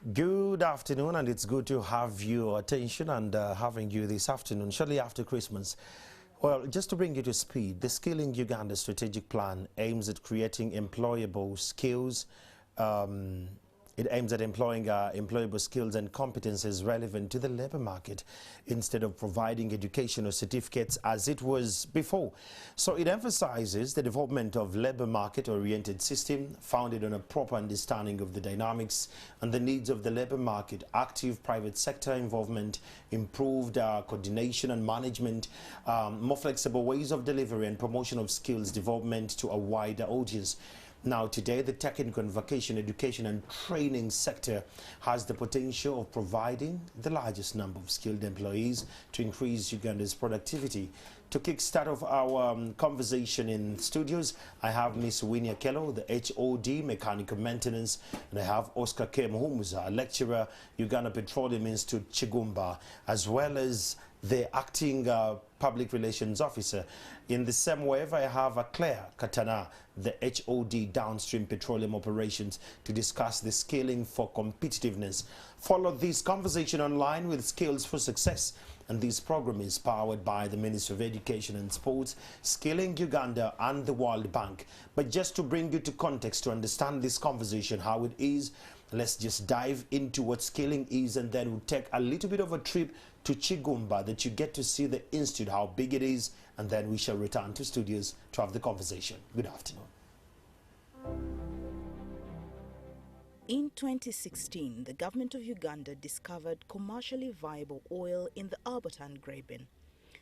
Good afternoon, and it's good to have your attention and having you this afternoon, shortly after Christmas. Well, just to bring you to speed, the Skilling Uganda strategic plan aims at creating employable skills. It aims at employing employable skills and competences relevant to the labor market instead of providing educational certificates as it was before. So it emphasizes the development of labor market-oriented system founded on a proper understanding of the dynamics and the needs of the labor market, active private sector involvement, improved coordination and management, more flexible ways of delivery and promotion of skills development to a wider audience. Now, today, the technical and vocational education and training sector has the potential of providing the largest number of skilled employees to increase Uganda's productivity. To kickstart off our conversation in studios, I have Ms. Winnie Akello, the HOD, Mechanical Maintenance, and I have Oscar K. Muhumuza, lecturer, Uganda Petroleum Institute, Chigumba, as well as the acting public relations officer. In the same way, I have Claire Katana, the HOD downstream petroleum operations, to discuss the scaling for competitiveness. Follow this conversation online with Skills for Success, and this program is powered by the Ministry of Education and Sports, Skilling Uganda, and the World Bank. But just to bring you to context to understand this conversation, how it is, let's just dive into what skilling is, and then we'll take a little bit of a trip to Chigumba that you get to see the institute, how big it is, and then we shall return to studios to have the conversation. Good afternoon. In 2016, the government of Uganda discovered commercially viable oil in the Albertine Graben.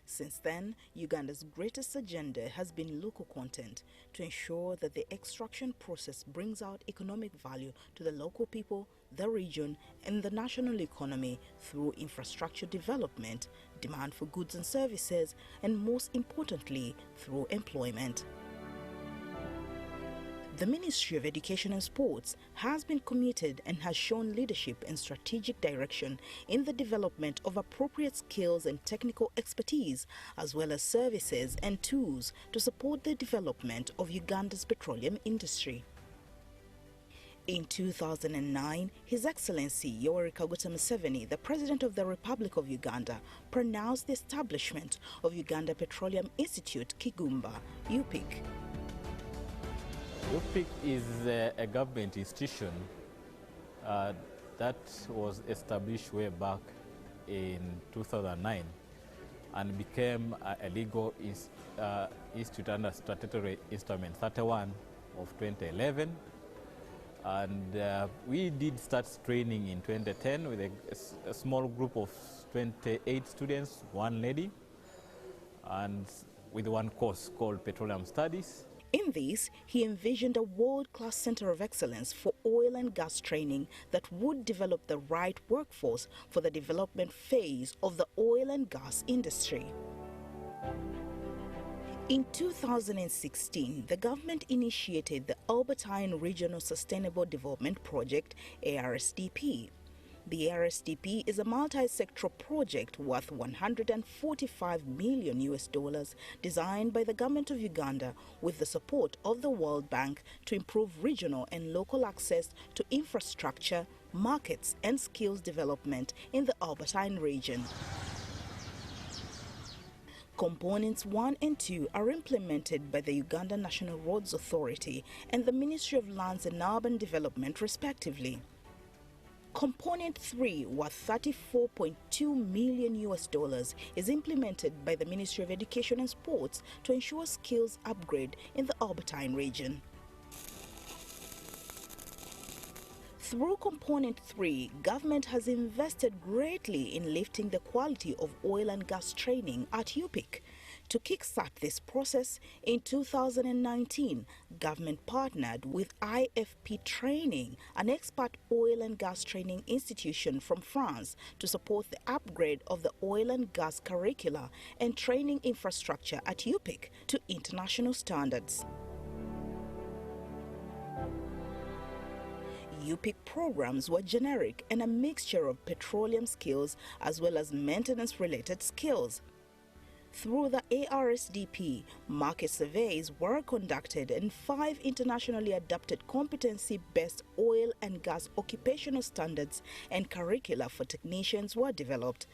Since then, Uganda's greatest agenda has been local content to ensure that the extraction process brings out economic value to the local people, the region, and the national economy through infrastructure development, demand for goods and services, and most importantly, through employment. The Ministry of Education and Sports has been committed and has shown leadership and strategic direction in the development of appropriate skills and technical expertise, as well as services and tools to support the development of Uganda's petroleum industry. In 2009, His Excellency Yoweri Kaguta Museveni, the President of the Republic of Uganda, pronounced the establishment of Uganda Petroleum Institute, Kigumba, UPIC. UPIC is a government institution that was established way back in 2009 and became a legal institute under Statutory Instrument 31 of 2011. And we did start training in 2010 with a small group of 28 students, one lady, and with one course called Petroleum Studies. In this, he envisioned a world-class center of excellence for oil and gas training that would develop the right workforce for the development phase of the oil and gas industry. In 2016, the government initiated the Albertine Regional Sustainable Development Project, ARSDP. The ARSDP is a multi-sectoral project worth $145 million designed by the government of Uganda with the support of the World Bank to improve regional and local access to infrastructure, markets and skills development in the Albertine region. Components 1 and 2 are implemented by the Uganda National Roads Authority and the Ministry of Lands and Urban Development respectively. Component 3, worth $34.2 million, is implemented by the Ministry of Education and Sports to ensure skills upgrade in the Albertine region. Through Component 3, government has invested greatly in lifting the quality of oil and gas training at UPIC. To kickstart this process, in 2019, government partnered with IFP Training, an expert oil and gas training institution from France, to support the upgrade of the oil and gas curricula and training infrastructure at UPIC to international standards. UPIC programs were generic and a mixture of petroleum skills as well as maintenance-related skills. Through the ARSDP, market surveys were conducted and 5 internationally adopted competency-based oil and gas occupational standards and curricula for technicians were developed.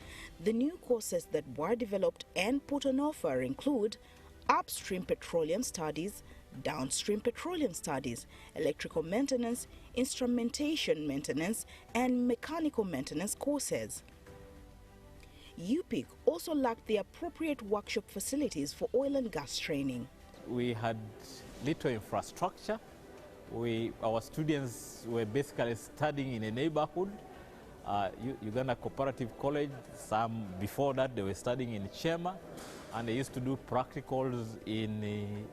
The new courses that were developed and put on offer include upstream petroleum studies, downstream petroleum studies, electrical maintenance, instrumentation maintenance, and mechanical maintenance courses. UPIC also lacked the appropriate workshop facilities for oil and gas training. We had little infrastructure. Our students were basically studying in a neighborhood. Uganda Cooperative College, some before that they were studying in Chema, and they used to do practicals in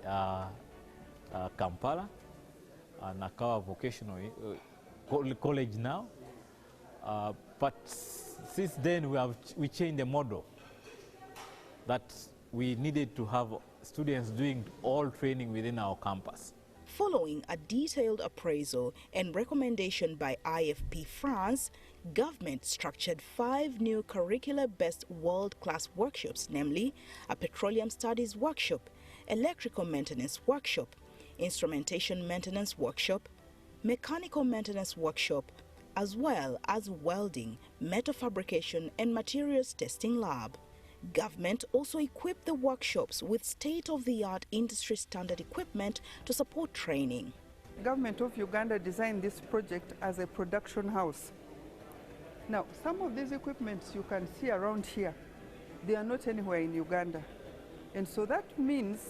Kampala, Nakawa Vocational College now. But since then we changed the model that we needed to have students doing all training within our campus. Following a detailed appraisal and recommendation by IFP France, government structured 5 new curricular-based world-class workshops, namely a petroleum studies workshop, electrical maintenance workshop, instrumentation maintenance workshop, mechanical maintenance workshop, as well as welding, metal fabrication and materials testing lab. Government also equipped the workshops with state-of-the-art industry standard equipment to support training. Government of Uganda designed this project as a production house. Now, some of these equipments you can see around here, they are not anywhere in Uganda. And so that means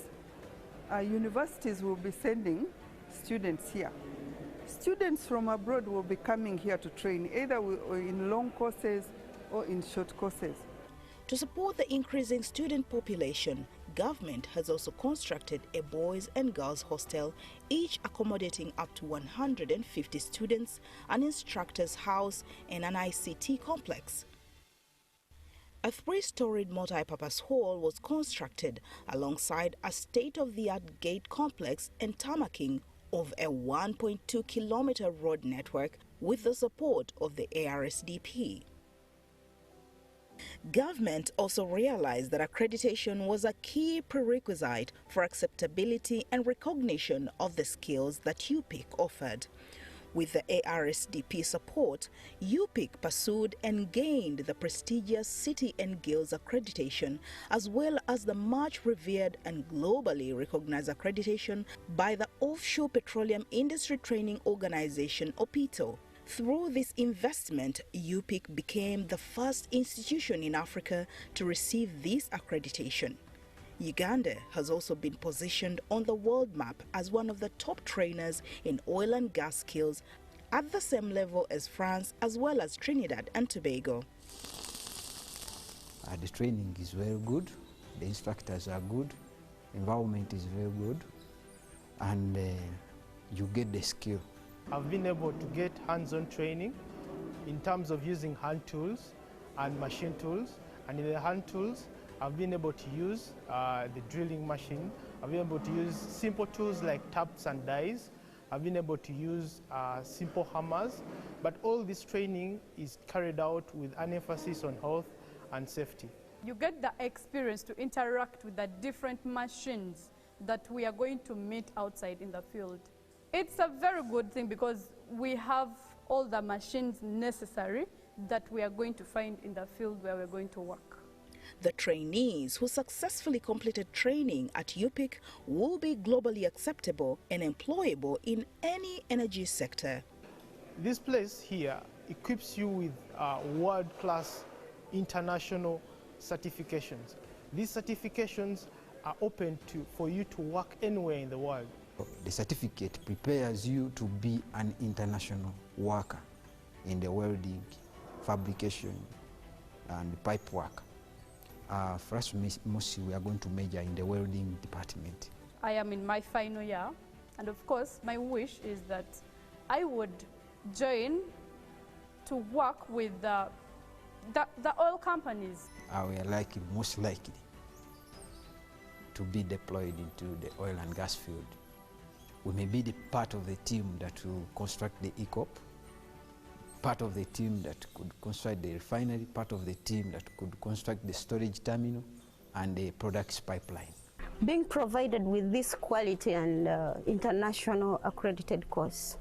universities will be sending students here. Students from abroad will be coming here to train, either in long courses or in short courses. To support the increasing student population, government has also constructed a boys and girls hostel, each accommodating up to 150 students, an instructor's house, and an ICT complex. A 3-storied multi-purpose hall was constructed alongside a state-of-the-art gate complex and tarmacking of a 1.2-kilometer road network with the support of the ARSDP. Government also realized that accreditation was a key prerequisite for acceptability and recognition of the skills that UPIC offered. With the ARSDP support, UPIC pursued and gained the prestigious City and Guilds accreditation, as well as the much revered and globally recognized accreditation by the Offshore Petroleum Industry Training Organization, OPITO. Through this investment, UPIC became the first institution in Africa to receive this accreditation. Uganda has also been positioned on the world map as one of the top trainers in oil and gas skills, at the same level as France as well as Trinidad and Tobago. The training is very good, the instructors are good, environment is very good, and you get the skill. I've been able to get hands-on training in terms of using hand tools and machine tools, and in the hand tools I've been able to use the drilling machine. I've been able to use simple tools like taps and dies. I've been able to use simple hammers, but all this training is carried out with an emphasis on health and safety. You get the experience to interact with the different machines that we are going to meet outside in the field. It's a very good thing because we have all the machines necessary that we are going to find in the field where we're going to work. The trainees who successfully completed training at UPIC will be globally acceptable and employable in any energy sector. This place here equips you with world-class international certifications. These certifications are open for you to work anywhere in the world. The certificate prepares you to be an international worker in the welding, fabrication, and pipe work. For us, mostly we are going to major in the welding department. I am in my final year, and of course, my wish is that I would join to work with the oil companies. We are most likely to be deployed into the oil and gas field. We may be the part of the team that will construct the ECOP, part of the team that could construct the refinery, part of the team that could construct the storage terminal, and the products pipeline. Being provided with this quality and international accredited course,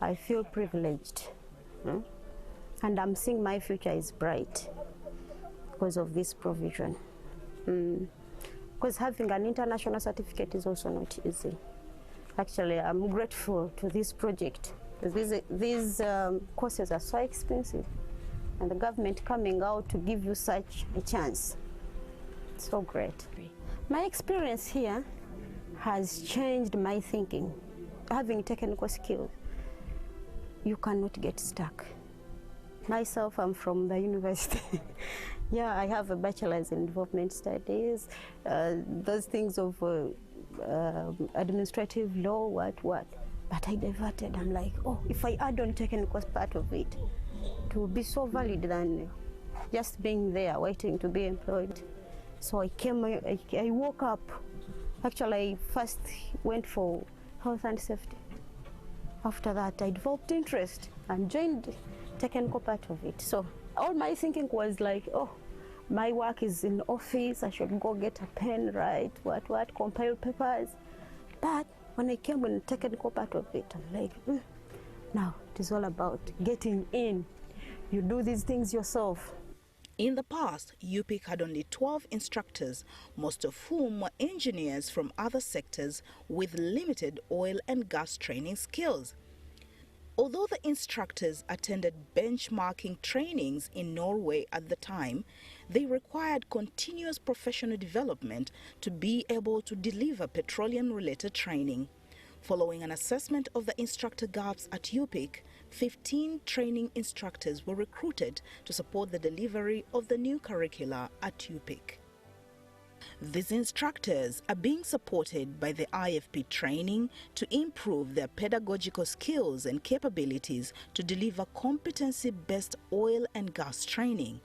I feel privileged. And I'm seeing my future is bright because of this provision. Because having an international certificate is also not easy. Actually, I'm grateful to this project. These courses are so expensive, and the government coming out to give you such a chance. So great. My experience here has changed my thinking. Having technical skills, you cannot get stuck. Myself, I'm from the university. Yeah, I have a bachelor's in development studies, those things of administrative law, what. But I diverted. I'm like, oh, if I add on technical part of it, it will be so valid than just being there waiting to be employed. So I woke up. Actually, I first went for health and safety. After that, I developed interest and joined technical part of it. So all my thinking was like, oh, my work is in office, I should go get a pen, write, what, compile papers. But when I came in the technical part of it, I'm like, now it is all about getting in. You do these things yourself. In the past, UPIC had only 12 instructors, most of whom were engineers from other sectors with limited oil and gas training skills. Although the instructors attended benchmarking trainings in Norway at the time, they required continuous professional development to be able to deliver petroleum-related training. Following an assessment of the instructor gaps at UPIC, 15 training instructors were recruited to support the delivery of the new curricula at UPIC. These instructors are being supported by the IFP training to improve their pedagogical skills and capabilities to deliver competency-based oil and gas training.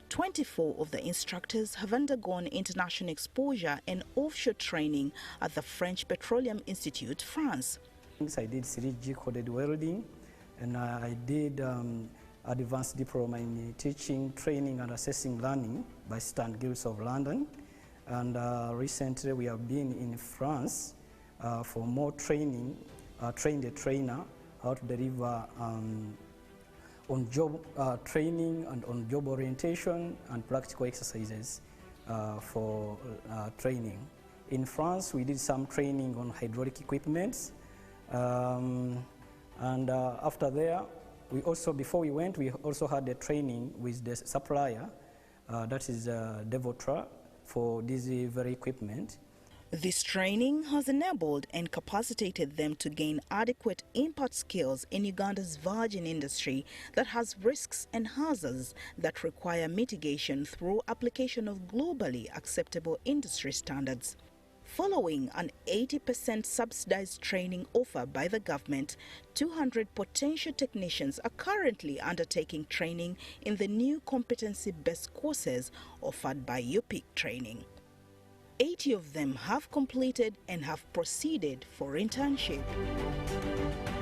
24 of the instructors have undergone international exposure and offshore training at the French Petroleum Institute, France. I did 3G coded welding, and I did advanced diploma in teaching, training, and assessing learning by St. Giles of London. And recently we have been in France for more training, train the trainer how to deliver on-job training and on-job orientation and practical exercises for training. In France, we did some training on hydraulic equipment. And after there, we also, before we went, we also had a training with the supplier, that is Devotra, for this very equipment. This training has enabled and capacitated them to gain adequate import skills in Uganda's virgin industry that has risks and hazards that require mitigation through application of globally acceptable industry standards. Following an 80% subsidized training offer by the government, 200 potential technicians are currently undertaking training in the new competency-based courses offered by UPIC Training. 80 of them have completed and have proceeded for internship.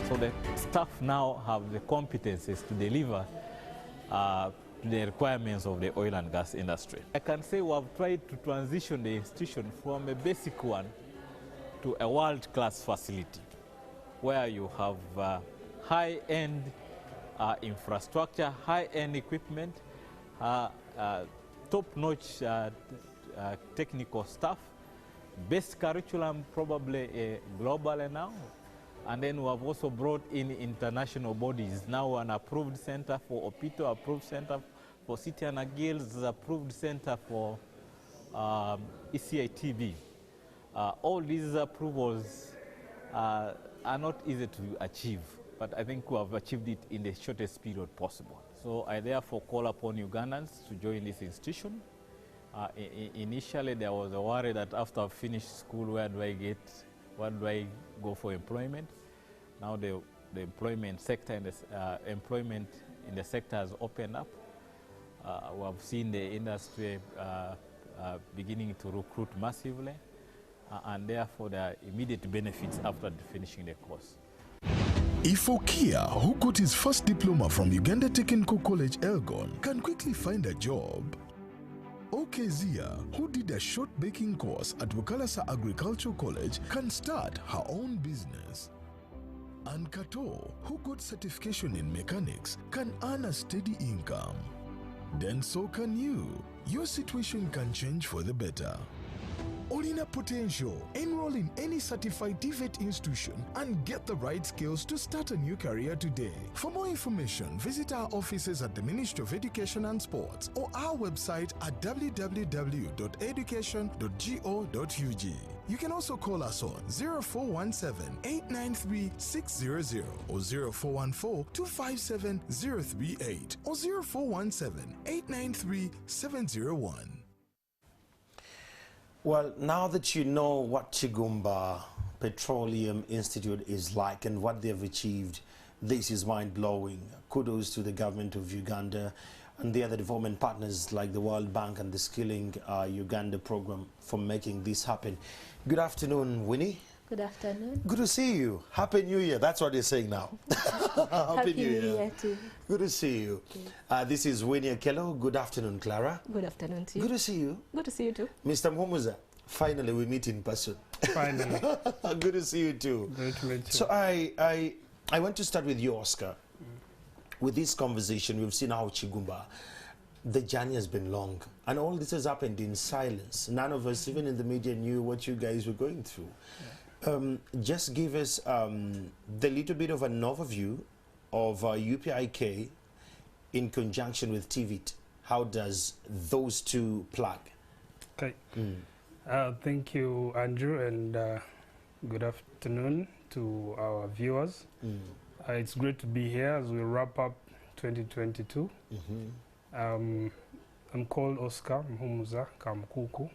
So the staff now have the competencies to deliver to the requirements of the oil and gas industry. I can say we have tried to transition the institution from a basic one to a world-class facility where you have high-end infrastructure, high-end equipment, top-notch technical staff, best curriculum probably globally now. And then we have also brought in international bodies. Now an approved center for Opito, approved center for Citiana Gills, approved center for ECITB. All these approvals are not easy to achieve, but I think we have achieved it in the shortest period possible. So I therefore call upon Ugandans to join this institution. Initially there was a worry that after I finish school, where do I go for employment? Now the employment sector and the employment in the sector has opened up. We have seen the industry beginning to recruit massively, and therefore there are immediate benefits after finishing the course. Ifokia, who got his first diploma from Uganda Technical College, Elgon, can quickly find a job. Okezia, who did a short baking course at Wakalasa Agricultural College, can start her own business. And Kato, who got certification in mechanics, can earn a steady income. Then so can you. Your situation can change for the better. Olina potential. Enroll in any certified TVET institution and get the right skills to start a new career today. For more information, visit our offices at the Ministry of Education and Sports or our website at www.education.go.ug. You can also call us on 0417-893-600 or 0414-257-038 or 0417-893-701. Well, now that you know what Chigumba Petroleum Institute is like and what they've achieved, this is mind-blowing. Kudos to the government of Uganda and the other development partners like the World Bank and the Skilling Uganda program for making this happen. Good afternoon, Winnie. Good afternoon. Good to see you. Happy New Year. That's what they're saying now. Happy New Year too. Good to see you. This is Winnie Akello. Good afternoon, Clara. Good afternoon to you. Good to see you. Good to see you too. Mr. Mhumuza, finally we meet in person. Finally. Good to see you too. Good to meet you. So I want to start with you, Oscar. With this conversation, we've seen how Chigumba, the journey has been long. And all this has happened in silence. None of us, even in the media, knew what you guys were going through. Just give us the little bit of an overview of UPIK in conjunction with TVET. How does those two plug? Okay. Thank you, Andrew, and good afternoon to our viewers. It's great to be here as we wrap up 2022. I'm called Oscar Mhumuza Kamkuku.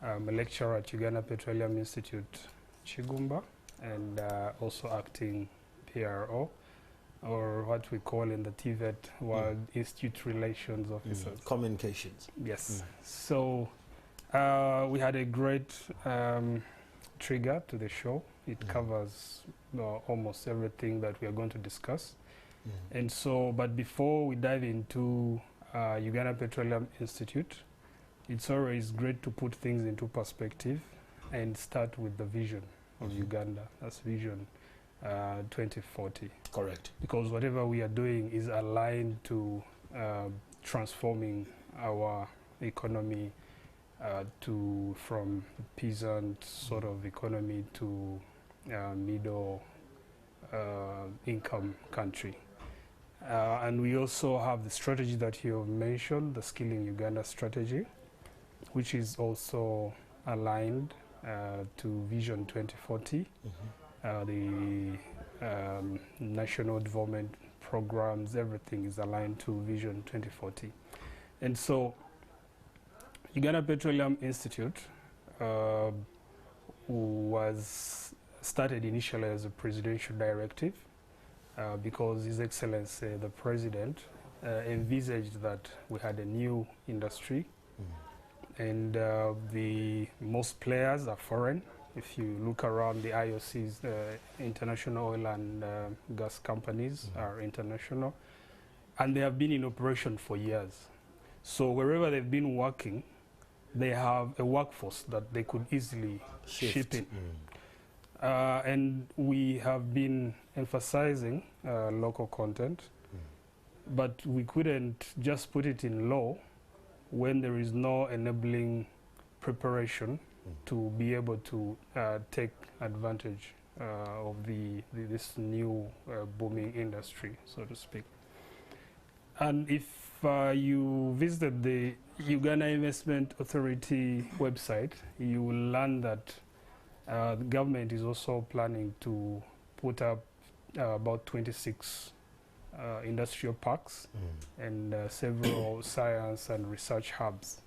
I'm a lecturer at Uganda Petroleum Institute, Chigumba, and also acting PRO, or what we call in the TVET World Institute Relations Officers. Communications. Yes. So we had a great trigger to the show. It covers almost everything that we are going to discuss. And so, but before we dive into Uganda Petroleum Institute, it's always great to put things into perspective and start with the vision of Uganda. That's Vision 2040. Correct. Because whatever we are doing is aligned to transforming our economy from peasant sort of economy to middle income country. And we also have the strategy that you have mentioned, the Skilling Uganda strategy, which is also aligned to Vision 2040, the national development programs, everything is aligned to Vision 2040. And so Uganda Petroleum Institute was started initially as a presidential directive because His Excellency, the President, envisaged that we had a new industry and the most players are foreign. If you look around, the IOCs, international oil and gas companies are international, and they have been in operation for years. So wherever they've been working, they have a workforce that they could easily ship in. And we have been emphasizing local content, but we couldn't just put it in law when there is no enabling preparation to be able to take advantage of this new booming industry, so to speak. And if you visit the Uganda Investment Authority website, you will learn that the government is also planning to put up about 26 industrial parks and several science and research hubs.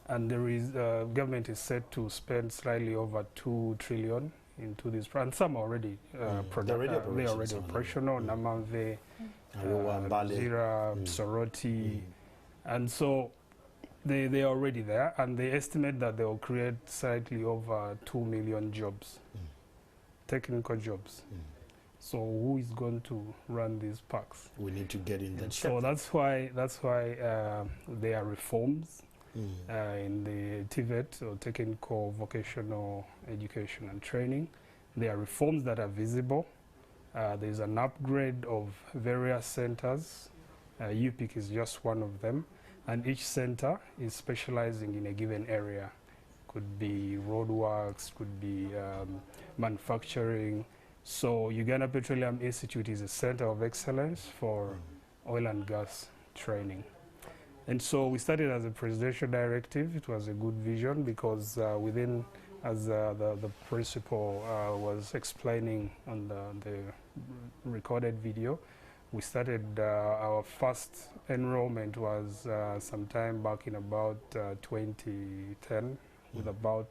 And there is government is set to spend slightly over 2 trillion into this, and some are already operational. Namamve, Zira, Soroti, and so they are already there, and they estimate that they will create slightly over 2 million jobs, technical jobs. So who is going to run these parks? We need to get in that. So that's why there are reforms in the TVET, or Technical Vocational Education and Training. There are reforms that are visible. There's an upgrade of various centers. UPIC is just one of them. And each center is specializing in a given area. Could be roadworks, could be manufacturing. So Uganda Petroleum Institute is a center of excellence for oil and gas training. And so we started as a presidential directive. It was a good vision because within, as the principal was explaining on the recorded video, we started our first enrollment was sometime back in about 2010 with about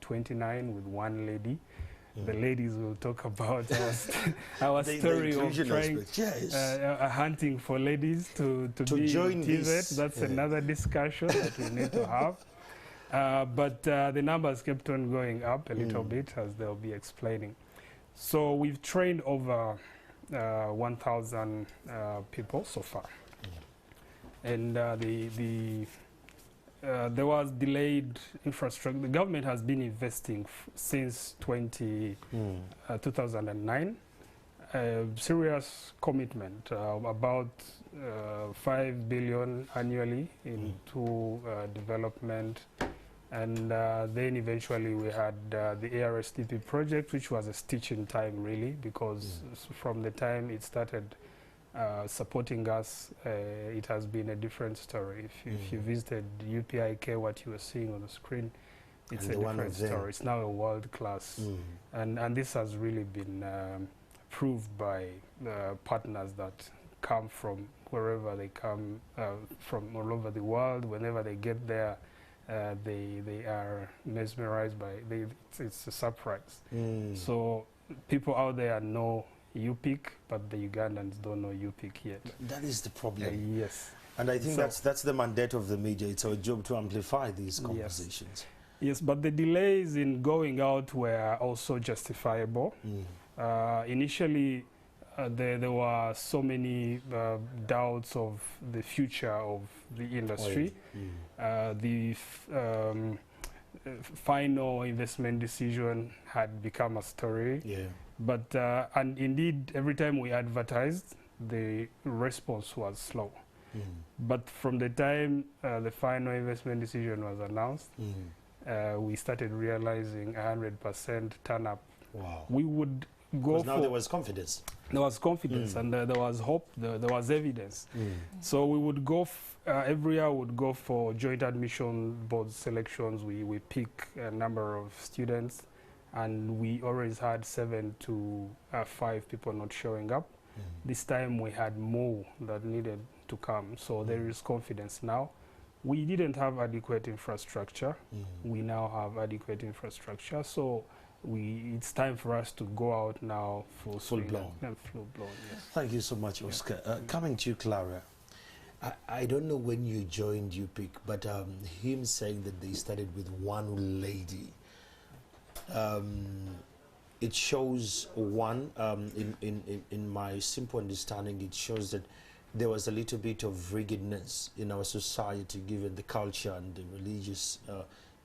29 with one lady. The ladies will talk about our story of trying hunting for ladies to be join TVET. That's another discussion that we need to have. But the numbers kept on going up a little bit, as they'll be explaining. So we've trained over 1,000 people so far. And there was delayed infrastructure. The government has been investing since 2009. Serious commitment, about 5 billion annually into development. And then eventually we had the ARSTP project, which was a stitch in time, really, because from the time it started supporting us, it has been a different story. If you visited UPIK, what you were seeing on the screen, it's a different story. It's now a world class. And this has really been proved by partners that come from wherever they come, from all over the world. Whenever they get there, they are mesmerized by it's a surprise. So people out there know UPIC, but the Ugandans don't know UPIC yet. That is the problem. Yes. And I think that's the mandate of the media. It's our job to amplify these conversations. Yes, but the delays in going out were also justifiable. Initially, there were so many doubts of the future of the industry. The final investment decision had become a story. But, and indeed, every time we advertised, the response was slow. But from the time the final investment decision was announced, we started realizing 100% turn up. We would go for... now there was confidence. There was confidence and there was hope, there was evidence. So we would go, every year we would go for joint admission board selections. We pick a number of students, and we always had 7 to 5 people not showing up. This time we had more that needed to come, so there is confidence now. We didn't have adequate infrastructure. We now have adequate infrastructure, so it's time for us to go out now full blown. Full blown, yes. Thank you so much, Oscar. Coming to you, Clara. I don't know when you joined UPIC, but him saying that they started with one lady, it shows in my simple understanding, it shows that there was a little bit of rigidness in our society, given the culture and the religious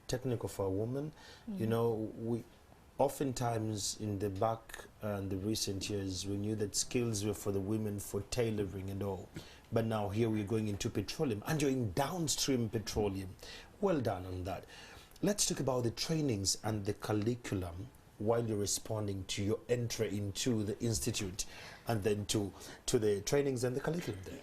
technique of a woman. You know, we oftentimes in the recent years, we knew that skills were for the women, for tailoring and all. But now here we're going into petroleum, and you're in downstream petroleum. Well done on that. Let's talk about the trainings and the curriculum while you're responding to your entry into the institute, and then to the trainings and the curriculum there.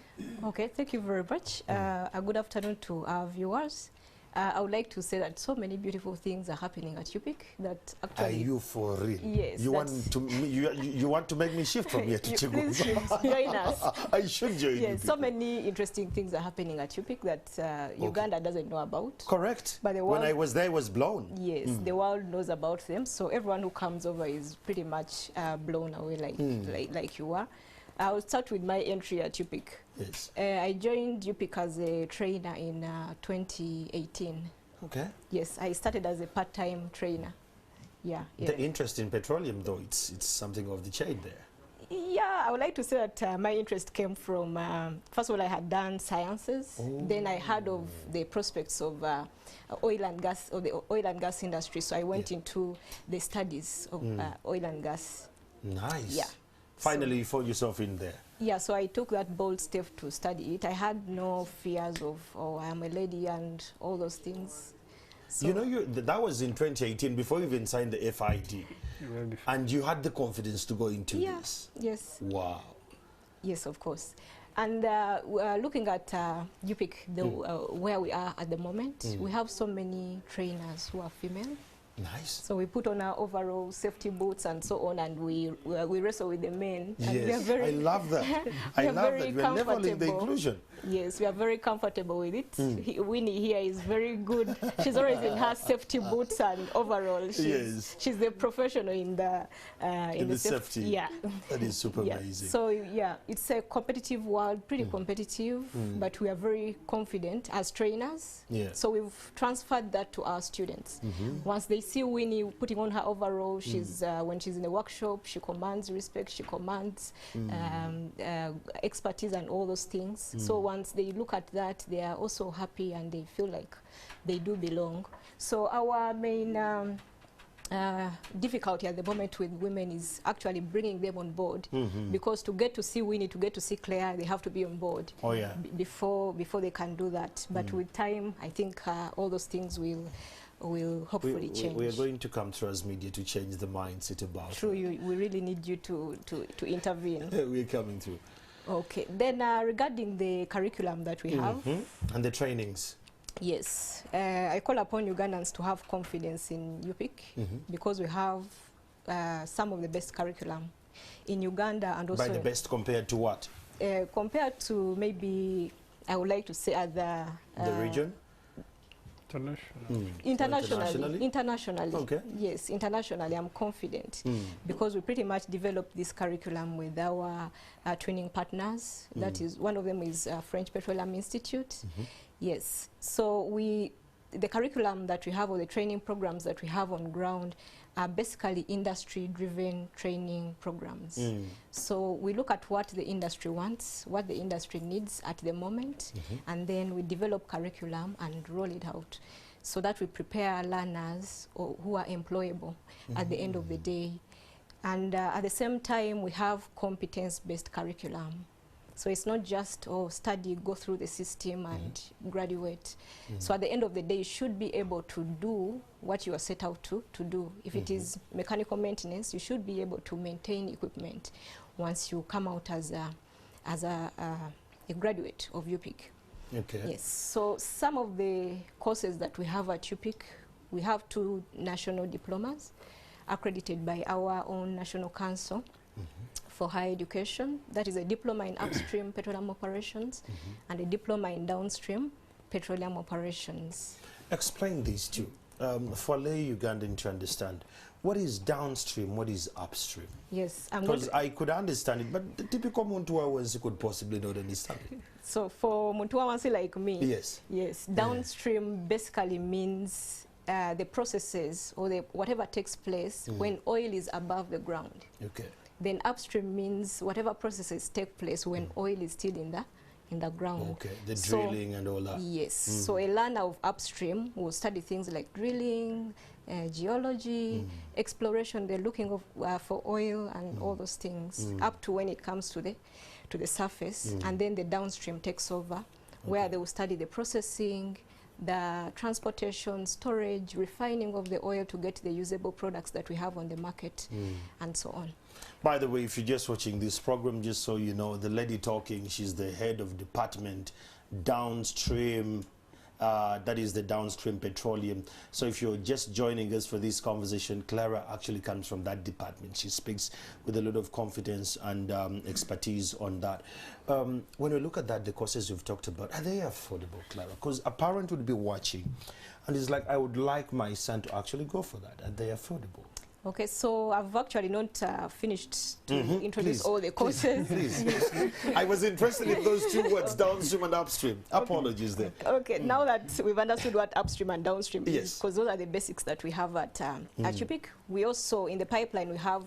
Okay, thank you very much. A good afternoon to our viewers. I would like to say that so many beautiful things are happening at UPIC that actually... Are you for real? Yes. You want to make me shift from here to Chigu? Please join us. I should join you. Yes, so many interesting things are happening at UPIC that Uganda doesn't know about. Correct. But the world, when I was there, I was blown. Yes, the world knows about them. So everyone who comes over is pretty much blown away like you are. I'll start with my entry at UPIC. Yes. I joined UPIC as a trainer in 2018. Okay. Yes, I started as a part-time trainer. Yeah. The interest in petroleum, though, it's something of the shade there. Yeah, I would like to say that my interest came from, first of all, I had done sciences. Then I heard of the prospects of oil and gas, or the oil and gas industry. So I went into the studies of oil and gas. Nice. Yeah. Finally, you found yourself in there. Yeah, so I took that bold step to study it. I had no fears of, oh, I'm a lady and all those things. So you know, that was in 2018, before you even signed the FID. And you had the confidence to go into this. Yes. Wow. Yes, of course. And looking at UPIC, where we are at the moment, we have so many trainers who are female. Nice. So we put on our overall safety boots and so on, and we wrestle with the men. And yes, we are very I love that. I love that. We're never in the inclusion. Yes, we are very comfortable with it. Winnie here is very good. She's always in her safety boots and overall. She's the professional in the safety. Yeah. That is super amazing. So yeah, it's a competitive world, pretty competitive, but we are very confident as trainers. So we've transferred that to our students. Once they see Winnie putting on her overall, she's when she's in the workshop, she commands respect, she commands expertise and all those things. So once they look at that, they are also happy and they feel like they do belong. So our main difficulty at the moment with women is actually bringing them on board, because to get to see Winnie, to get to see Claire, they have to be on board before they can do that. But with time, I think all those things will hopefully change. We are going to come through as media to change the mindset about True, we really need you to intervene. We're coming through. Okay, then regarding the curriculum that we have. And the trainings. Yes, I call upon Ugandans to have confidence in UPIC, because we have some of the best curriculum in Uganda, and also... By the best compared to what? Compared to maybe, I would like to say other... the region? Internationally. Okay. Yes, internationally, I'm confident, because we pretty much developed this curriculum with our training partners. That is, one of them is French Petroleum Institute. Yes, so the curriculum that we have, or the training programs that we have on ground, are basically industry-driven training programs. So we look at what the industry wants, what the industry needs at the moment, and then we develop curriculum and roll it out, so that we prepare learners who are employable at the end of the day. And at the same time, we have competence-based curriculum. So it's not just, study, go through the system and graduate. So at the end of the day, you should be able to do what you are set out to do. If it is mechanical maintenance, you should be able to maintain equipment once you come out as a graduate of UPIC. Okay. Yes. So some of the courses that we have at UPIC, we have 2 national diplomas accredited by our own national council for higher education. That is a diploma in upstream petroleum operations and a diploma in downstream petroleum operations. Explain these two for lay Ugandan to understand. What is downstream? What is upstream? Yes, because I could understand it, but the typical Muntuawansi could possibly not understand it. So for Muntuawansi like me, yes, downstream basically means the processes or whatever takes place when oil is above the ground. Okay. Then upstream means whatever processes take place when oil is still in the ground. Okay, the drilling and all that. Yes, so a learner of upstream will study things like drilling, geology, exploration, they're looking for oil and all those things, up to when it comes to the surface. And then the downstream takes over, where they will study the processing, the transportation, storage, refining of the oil to get the usable products that we have on the market, and so on. By the way, if you're just watching this program, just so you know, the lady talking, she's the head of department downstream, that is the downstream petroleum. So if you're just joining us for this conversation, Clara actually comes from that department. She speaks with a lot of confidence and expertise on that. When we look at that, the courses you've talked about, are they affordable, Clara? Because a parent would be watching and it's like, I would like my son to actually go for that. Are they affordable? Okay, so I've actually not finished to introduce all the courses. Please. I was interested in those 2 words, downstream and upstream. Apologies there. Okay, now that we've understood what upstream and downstream is, because those are the basics that we have at UPIC. We also, in the pipeline, we have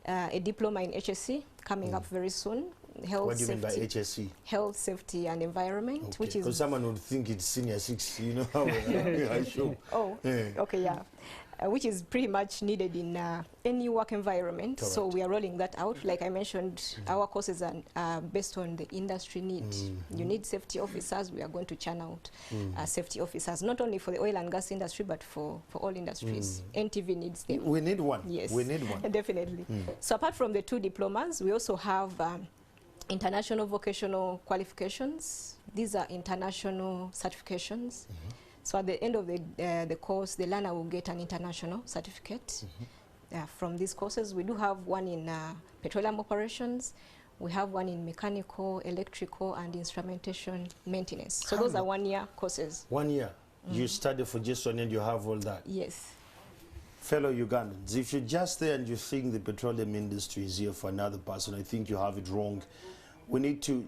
a diploma in HSC coming up very soon. Health, what do you mean by HSC? Health, safety and environment, Okay. which is... Because someone would think it's senior 6, you know how I show. Oh, okay, yeah. Which is pretty much needed in any work environment. Correct. So we are rolling that out. Like I mentioned, our courses are based on the industry need. You need safety officers, we are going to churn out safety officers, not only for the oil and gas industry, but for all industries. NTV needs them. We need one. Yes. We need one. Definitely. So apart from the 2 diplomas, we also have international vocational qualifications. These are international certifications. So at the end of the course, the learner will get an international certificate from these courses. We do have one in petroleum operations. We have one in mechanical, electrical, and instrumentation maintenance. So those are 1-year courses. 1 year? You study for just 1 year and you have all that? Yes. Fellow Ugandans, if you're just there and you think the petroleum industry is here for another person, I think you have it wrong. We need to,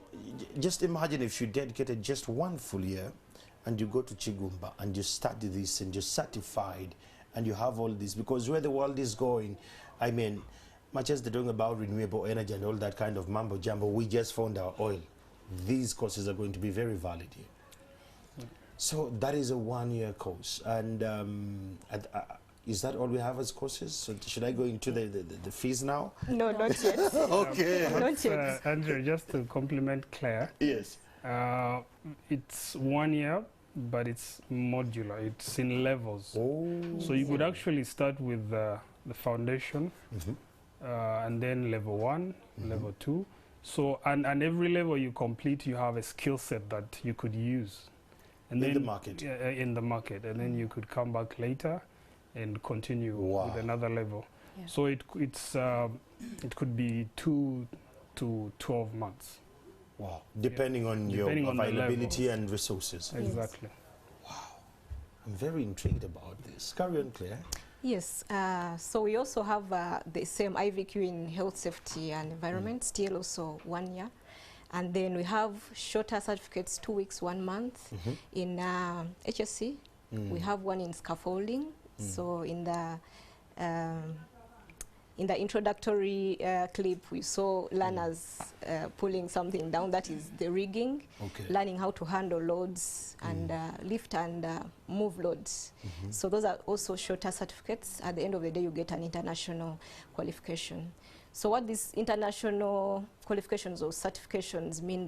just imagine if you dedicated just 1 full year and you go to Chigumba and you study this and you're certified and you have all this, because where the world is going, I mean, much as they're talking about renewable energy and all that kind of mambo jumbo, we just found our oil. These courses are going to be very valid here. So that is a 1-year course. And is that all we have as courses? So should I go into the fees now? No, not yet. Okay. Not yet. Andrew, just to compliment Claire. Yes. It's 1 year, but it's modular. It's in levels. Oh. So you could actually start with the foundation, and then level 1, level 2. So and every level you complete, you have a skill set that you could use. And in then, the market. In the market, and then you could come back later and continue with another level. Yeah. So it could be 2 to 12 months. Wow. Depending on your availability and resources. Exactly. Wow. I'm very intrigued about this. Carry on, Claire. Yes. So we also have the same IVQ in health, safety and environment, still also 1 year. And then we have shorter certificates, 2 weeks, 1 month. In HSC, we have one in scaffolding. So in the introductory clip, we saw learners pulling something down. That is the rigging, learning how to handle loads and lift and move loads. So those are also shorter certificates. At the end of the day, you get an international qualification. So what these international qualifications or certifications mean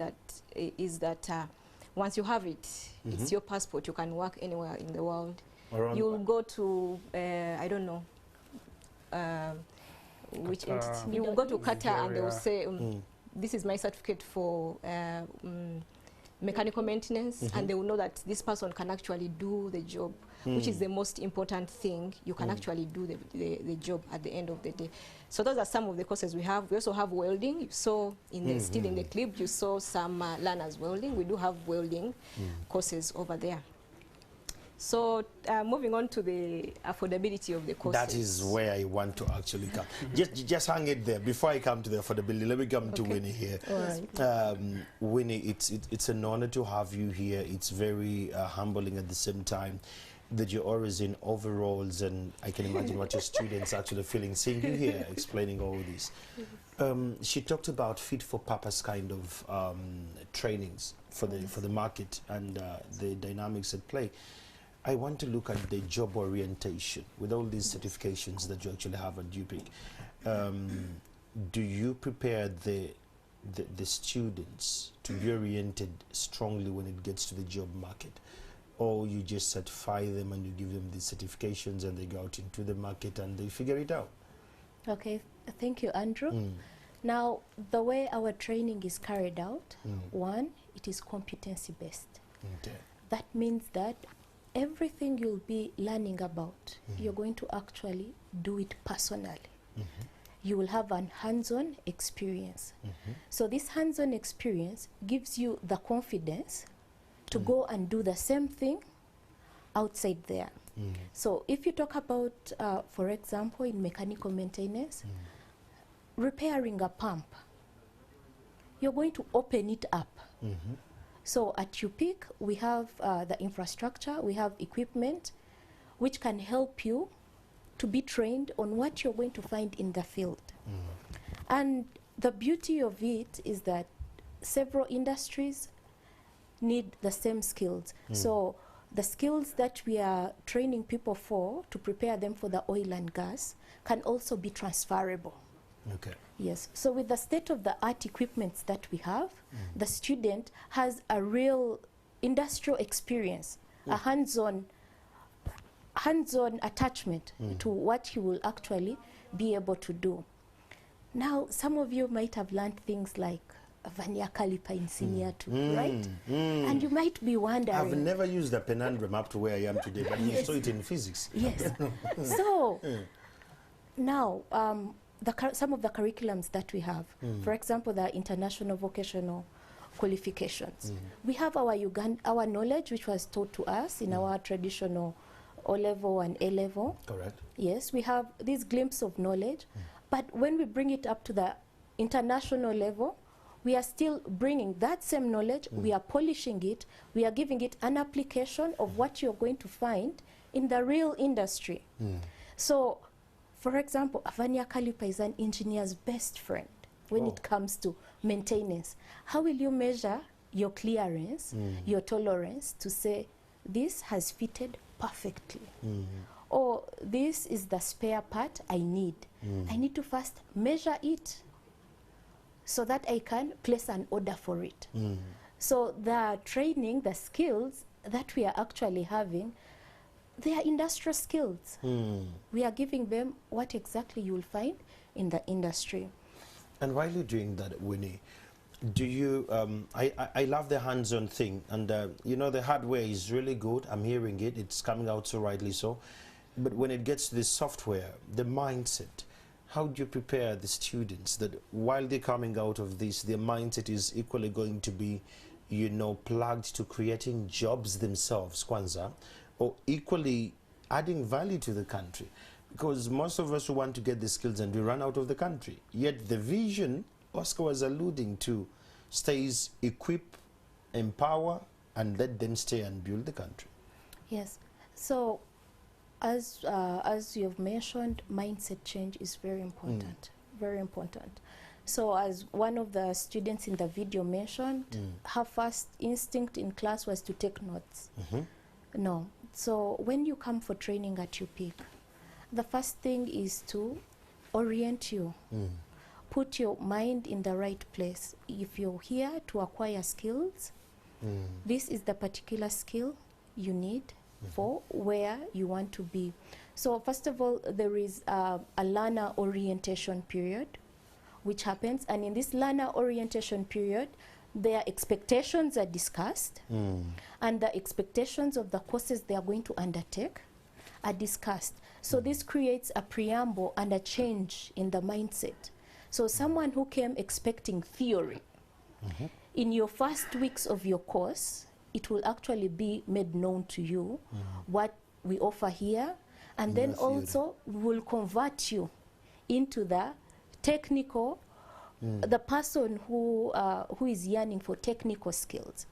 is that once you have it, it's your passport. You can work anywhere in the world. You'll go to, I don't know, which entity. You will go to Qatar and they will say, this is my certificate for mechanical maintenance, and they will know that this person can actually do the job, which is the most important thing. You can actually do the job at the end of the day. So those are some of the courses we have. We also have welding. You saw still in the clip, you saw some learners welding. We do have welding courses over there. So moving on to the affordability of the courses. That is where I want to actually come. just hang it there. Before I come to the affordability, let me come to Winnie here. All right. Winnie, it's an honor to have you here. It's very humbling at the same time that you're always in overalls, and I can imagine what your students actually feeling seeing you here explaining all this. She talked about fit for purpose kind of trainings for the market and the dynamics at play. I want to look at the job orientation with all these certifications that you actually have at UPIC. Do you prepare the students to be oriented strongly when it gets to the job market? Or you just certify them and you give them these certifications and they go out into the market and they figure it out? Okay, thank you, Andrew. Now, the way our training is carried out, one, it is competency-based. Okay. That means that everything you'll be learning about, you're going to actually do it personally. You will have an hands-on experience. So this hands-on experience gives you the confidence to go and do the same thing outside there. So if you talk about, for example, in mechanical maintenance, repairing a pump, you're going to open it up. So at UPIC, we have the infrastructure, we have equipment, which can help you to be trained on what you're going to find in the field. And the beauty of it is that several industries need the same skills. So the skills that we are training people for to prepare them for the oil and gas can also be transferable. Okay. Yes. So with the state-of-the-art equipments that we have, the student has a real industrial experience, a hands-on attachment to what he will actually be able to do. Now, some of you might have learned things like a vernier caliper in senior 2, right? And you might be wondering. I've never used a penandrum up to where I am today, but you saw it in physics. Yes. So now, some of the curriculums that we have, for example, the international vocational qualifications. We have our our knowledge, which was taught to us in our traditional O-level and A-level. Correct. Yes, we have this glimpse of knowledge, but when we bring it up to the international level, we are still bringing that same knowledge, we are polishing it, we are giving it an application of what you're going to find in the real industry. So, for example, a vernier caliper is an engineer's best friend when it comes to maintenance. How will you measure your clearance, your tolerance to say, this has fitted perfectly? Or this is the spare part I need. I need to first measure it so that I can place an order for it. So the training, the skills that we are actually having, they are industrial skills. We are giving them what exactly you will find in the industry. And while you're doing that, Winnie, do you, I love the hands-on thing, and you know, the hardware is really good. I'm hearing it, it's coming out so rightly so. But when it gets to the software, the mindset, how do you prepare the students that while they're coming out of this, their mindset is equally going to be, you know, plugged to creating jobs themselves, Kwanzaa, or equally adding value to the country? Because most of us who want to get the skills and we run out of the country. Yet the vision Oscar was alluding to stays equip, empower, and let them stay and build the country. Yes. So as you've mentioned, mindset change is very important, very important. So as one of the students in the video mentioned, her first instinct in class was to take notes. No. So when you come for training at UPIC, the first thing is to orient you. Put your mind in the right place. If you're here to acquire skills, this is the particular skill you need for where you want to be. So first of all, there is a learner orientation period, which happens. And in this learner orientation period, their expectations are discussed. And the expectations of the courses they are going to undertake are discussed. So this creates a preamble and a change in the mindset. So someone who came expecting theory, in your first weeks of your course, it will actually be made known to you what we offer here, and then also we will convert you into the technical, the person who is yearning for technical skills.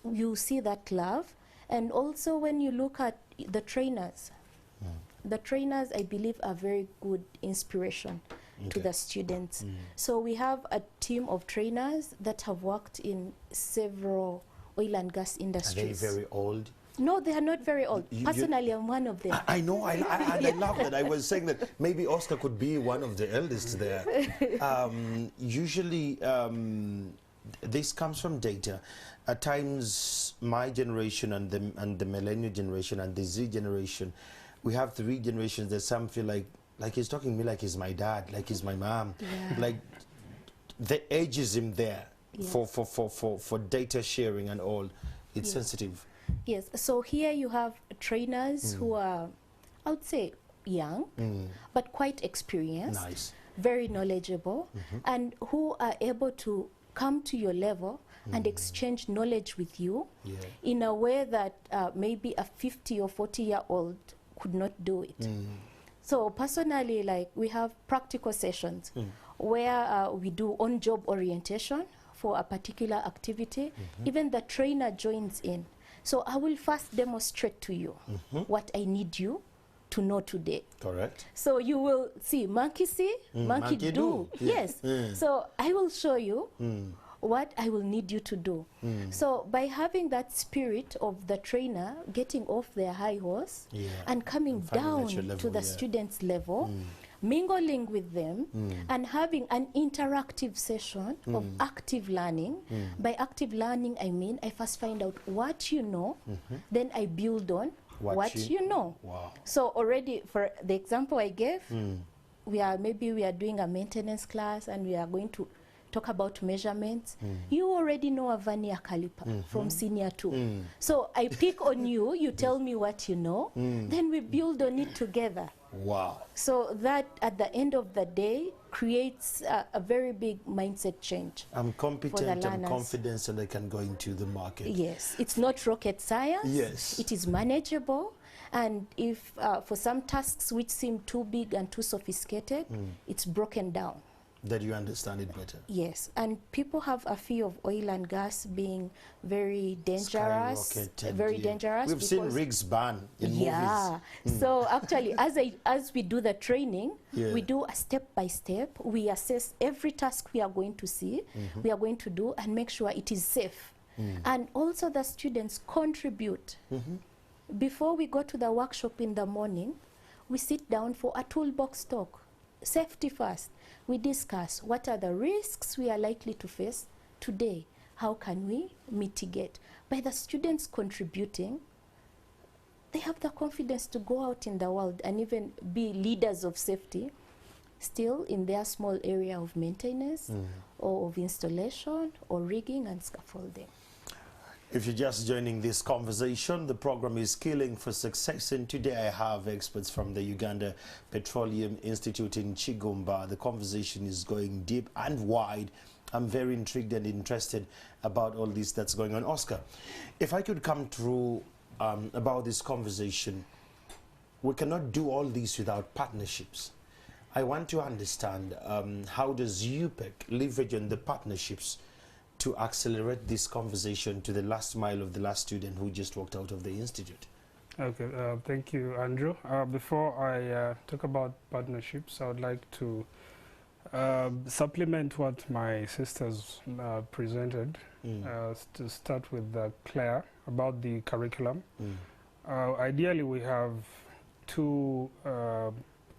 You see that love. And also when you look at the trainers, I believe, are very good inspiration to the students. So we have a team of trainers that have worked in several oil and gas industries. Are they very old? No, they are not very old. Personally, I'm one of them. I know, I love that. I was saying that maybe Oscar could be one of the eldest there. Usually, this comes from data. At times, my generation and the millennial generation and the Z generation, we have 3 generations that some feel like he's talking to me like he's my dad, like he's my mom. Like the ageism there for data sharing and all. It's sensitive. Yes, so here you have trainers who are, I would say, young, but quite experienced, very knowledgeable, and who are able to come to your level and exchange knowledge with you in a way that maybe a 50 or 40-year-old could not do it. So personally, like, we have practical sessions where we do on-job orientation for a particular activity. Even the trainer joins in. So I will first demonstrate to you what I need you to know today. Correct. So you will see monkey see, monkey do. Yes. So I will show you what I will need you to do. So by having that spirit of the trainer getting off their high horse and coming down to the students' level, mingling with them and having an interactive session of active learning. By active learning, I mean I first find out what you know, then I build on what you know. Wow. So already, for the example I gave, we are doing a maintenance class and we are going to talk about measurements. You already know a vernier caliper from senior 2. So I pick on you, you tell me what you know, then we build on it together. Wow. So that at the end of the day creates a very big mindset change. I'm competent, I'm confident, and I can go into the market. Yes, it's not rocket science. Yes. It is manageable. And if for some tasks which seem too big and too sophisticated, it's broken down. That you understand it better. Yes, and people have a fear of oil and gas being very dangerous. Very dangerous. We've seen rigs burn in movies. So actually, as we do the training, we do a step by step. We assess every task we are going to see, we are going to do, and make sure it is safe. And also the students contribute. Before we go to the workshop in the morning, we sit down for a toolbox talk. Safety first. We discuss what are the risks we are likely to face today. How can we mitigate? By the students contributing, they have the confidence to go out in the world and even be leaders of safety, still in their small area of maintenance or of installation or rigging and scaffolding. If you're just joining this conversation, the program is Skilling for Success, and today I have experts from the Uganda Petroleum Institute in Kigomba. The conversation is going deep and wide. I'm very intrigued and interested about all this that's going on. Oscar, if I could come through about this conversation, we cannot do all this without partnerships. I want to understand how does UPEC leverage on the partnerships to accelerate this conversation to the last mile of the last student who just walked out of the institute? Okay, thank you, Andrew. Before I talk about partnerships, I would like to supplement what my sisters presented. To start with Claire about the curriculum. Ideally, we have two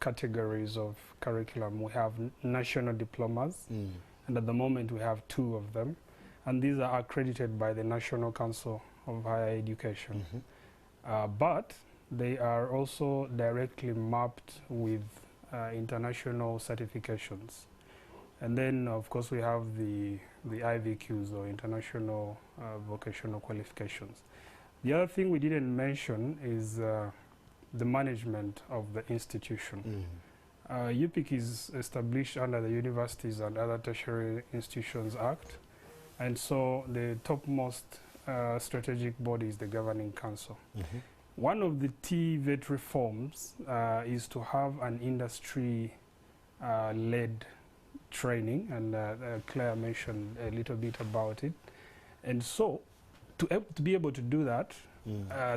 categories of curriculum. We have national diplomas, and at the moment we have 2 of them. And these are accredited by the National Council of Higher Education. But they are also directly mapped with international certifications. And then, of course, we have the IVQs, or International Vocational Qualifications. The other thing we didn't mention is the management of the institution. UPIC is established under the Universities and Other Tertiary Institutions Act. And so the topmost strategic body is the Governing Council. One of the TVET reforms is to have an industry-led training, and Claire mentioned a little bit about it. And so to be able to do that,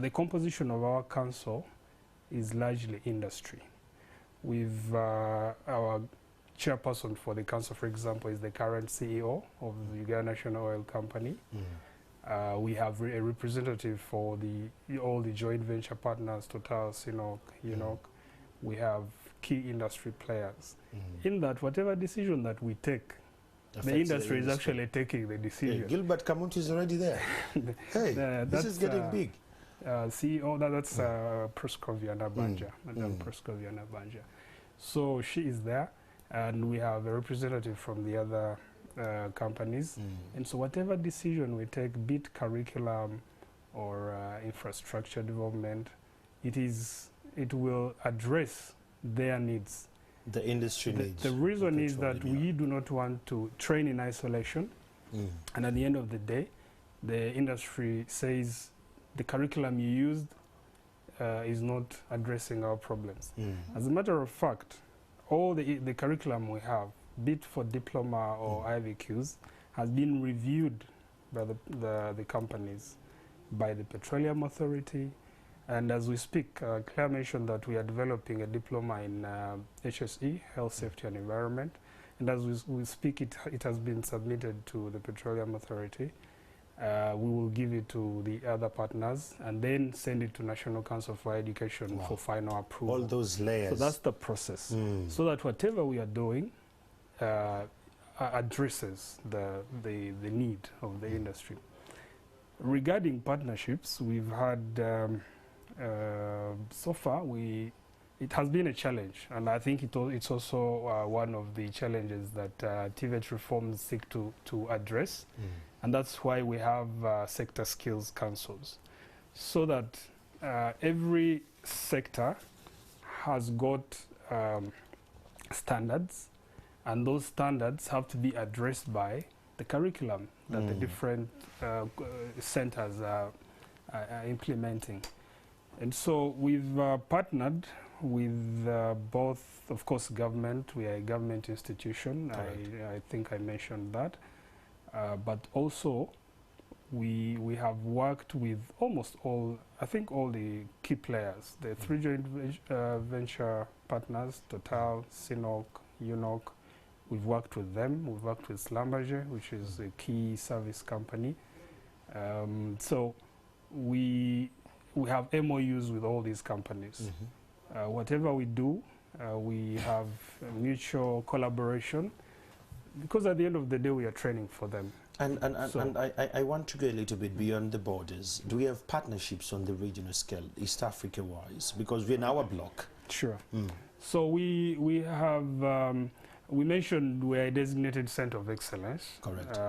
the composition of our council is largely industry. With our chairperson for the council, for example, is the current CEO of the Uganda National Oil Company. We have a representative for all the joint venture partners, Total, Sinok, UNOC. We have key industry players. In that, whatever decision that we take, the industry is actually taking the decision. Hey, Gilbert Kamuntu is already there. Hey, this is getting big. CEO, that's Proscoviana Banja, Madam Proscoviana Banja. So she is there. And we have a representative from the other companies. And so whatever decision we take, be it curriculum or infrastructure development, it will address their needs. The industry needs. The reason is that we do not want to train in isolation. And at the end of the day, the industry says the curriculum you used is not addressing our problems. As a matter of fact, all the curriculum we have, be it for diploma or IVQs, has been reviewed by the companies, by the Petroleum Authority, And as we speak, Claire mentioned that we are developing a diploma in HSE, Health, Safety and Environment. And as we speak, it has been submitted to the Petroleum Authority. We will give it to the other partners and then send it to National Council for Education for final approval. All those layers. So that's the process. So that whatever we are doing addresses the need of the industry. Regarding partnerships, we've had, so far, it has been a challenge, and I think it's also one of the challenges that TVET reforms seek to address, and that's why we have sector skills councils, so that every sector has got standards, and those standards have to be addressed by the curriculum that the different centers are implementing. And so we've partnered with both, of course, government. We are a government institution. I think I mentioned that. But also, we have worked with almost all, I think all the key players, the three joint venture partners, Total, Sinok, UNOC. We've worked with them. We've worked with Schlumberger, which is a key service company. So we have MOUs with all these companies. Whatever we do, we have mutual collaboration, because at the end of the day, we are training for them. And I want to go a little bit beyond the borders. Do we have partnerships on the regional scale, East Africa-wise? Because we're in our block. Sure. So we have, we mentioned we're a designated center of excellence. Correct.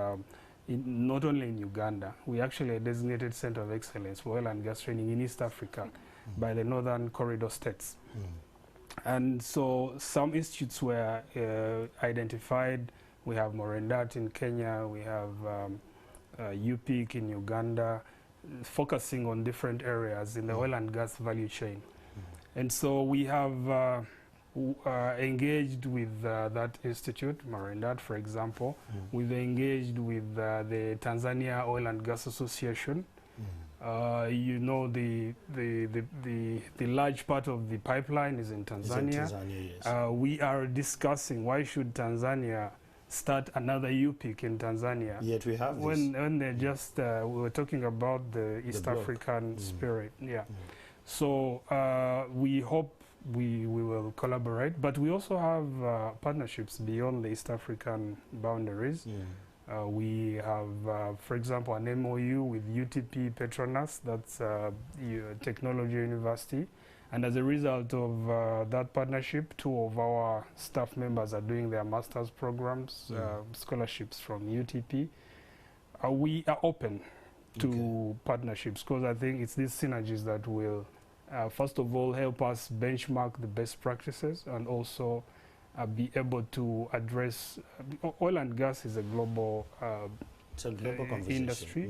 Not only in Uganda, we actually a designated center of excellence for oil and gas training in East Africa by the Northern Corridor states. And so some institutes were identified. We have Morendat in Kenya, we have UPIC in Uganda, focusing on different areas in the oil and gas value chain. And so we have engaged with that institute, Morendat, for example. We've engaged with the Tanzania Oil and Gas Association. You know, the large part of the pipeline is in Tanzania. Yes. We are discussing why should Tanzania start another UPIC in Tanzania. Yet we have when they just we were talking about the East African spirit. So we hope we will collaborate, but we also have partnerships beyond the East African boundaries. We have, for example, an MOU with UTP Petronas, that's Technology University. And as a result of that partnership, 2 of our staff members are doing their master's programs, scholarships from UTP. We are open to partnerships, because I think it's these synergies that will, first of all, help us benchmark the best practices, and also be able to address, oil and gas is a global, industry.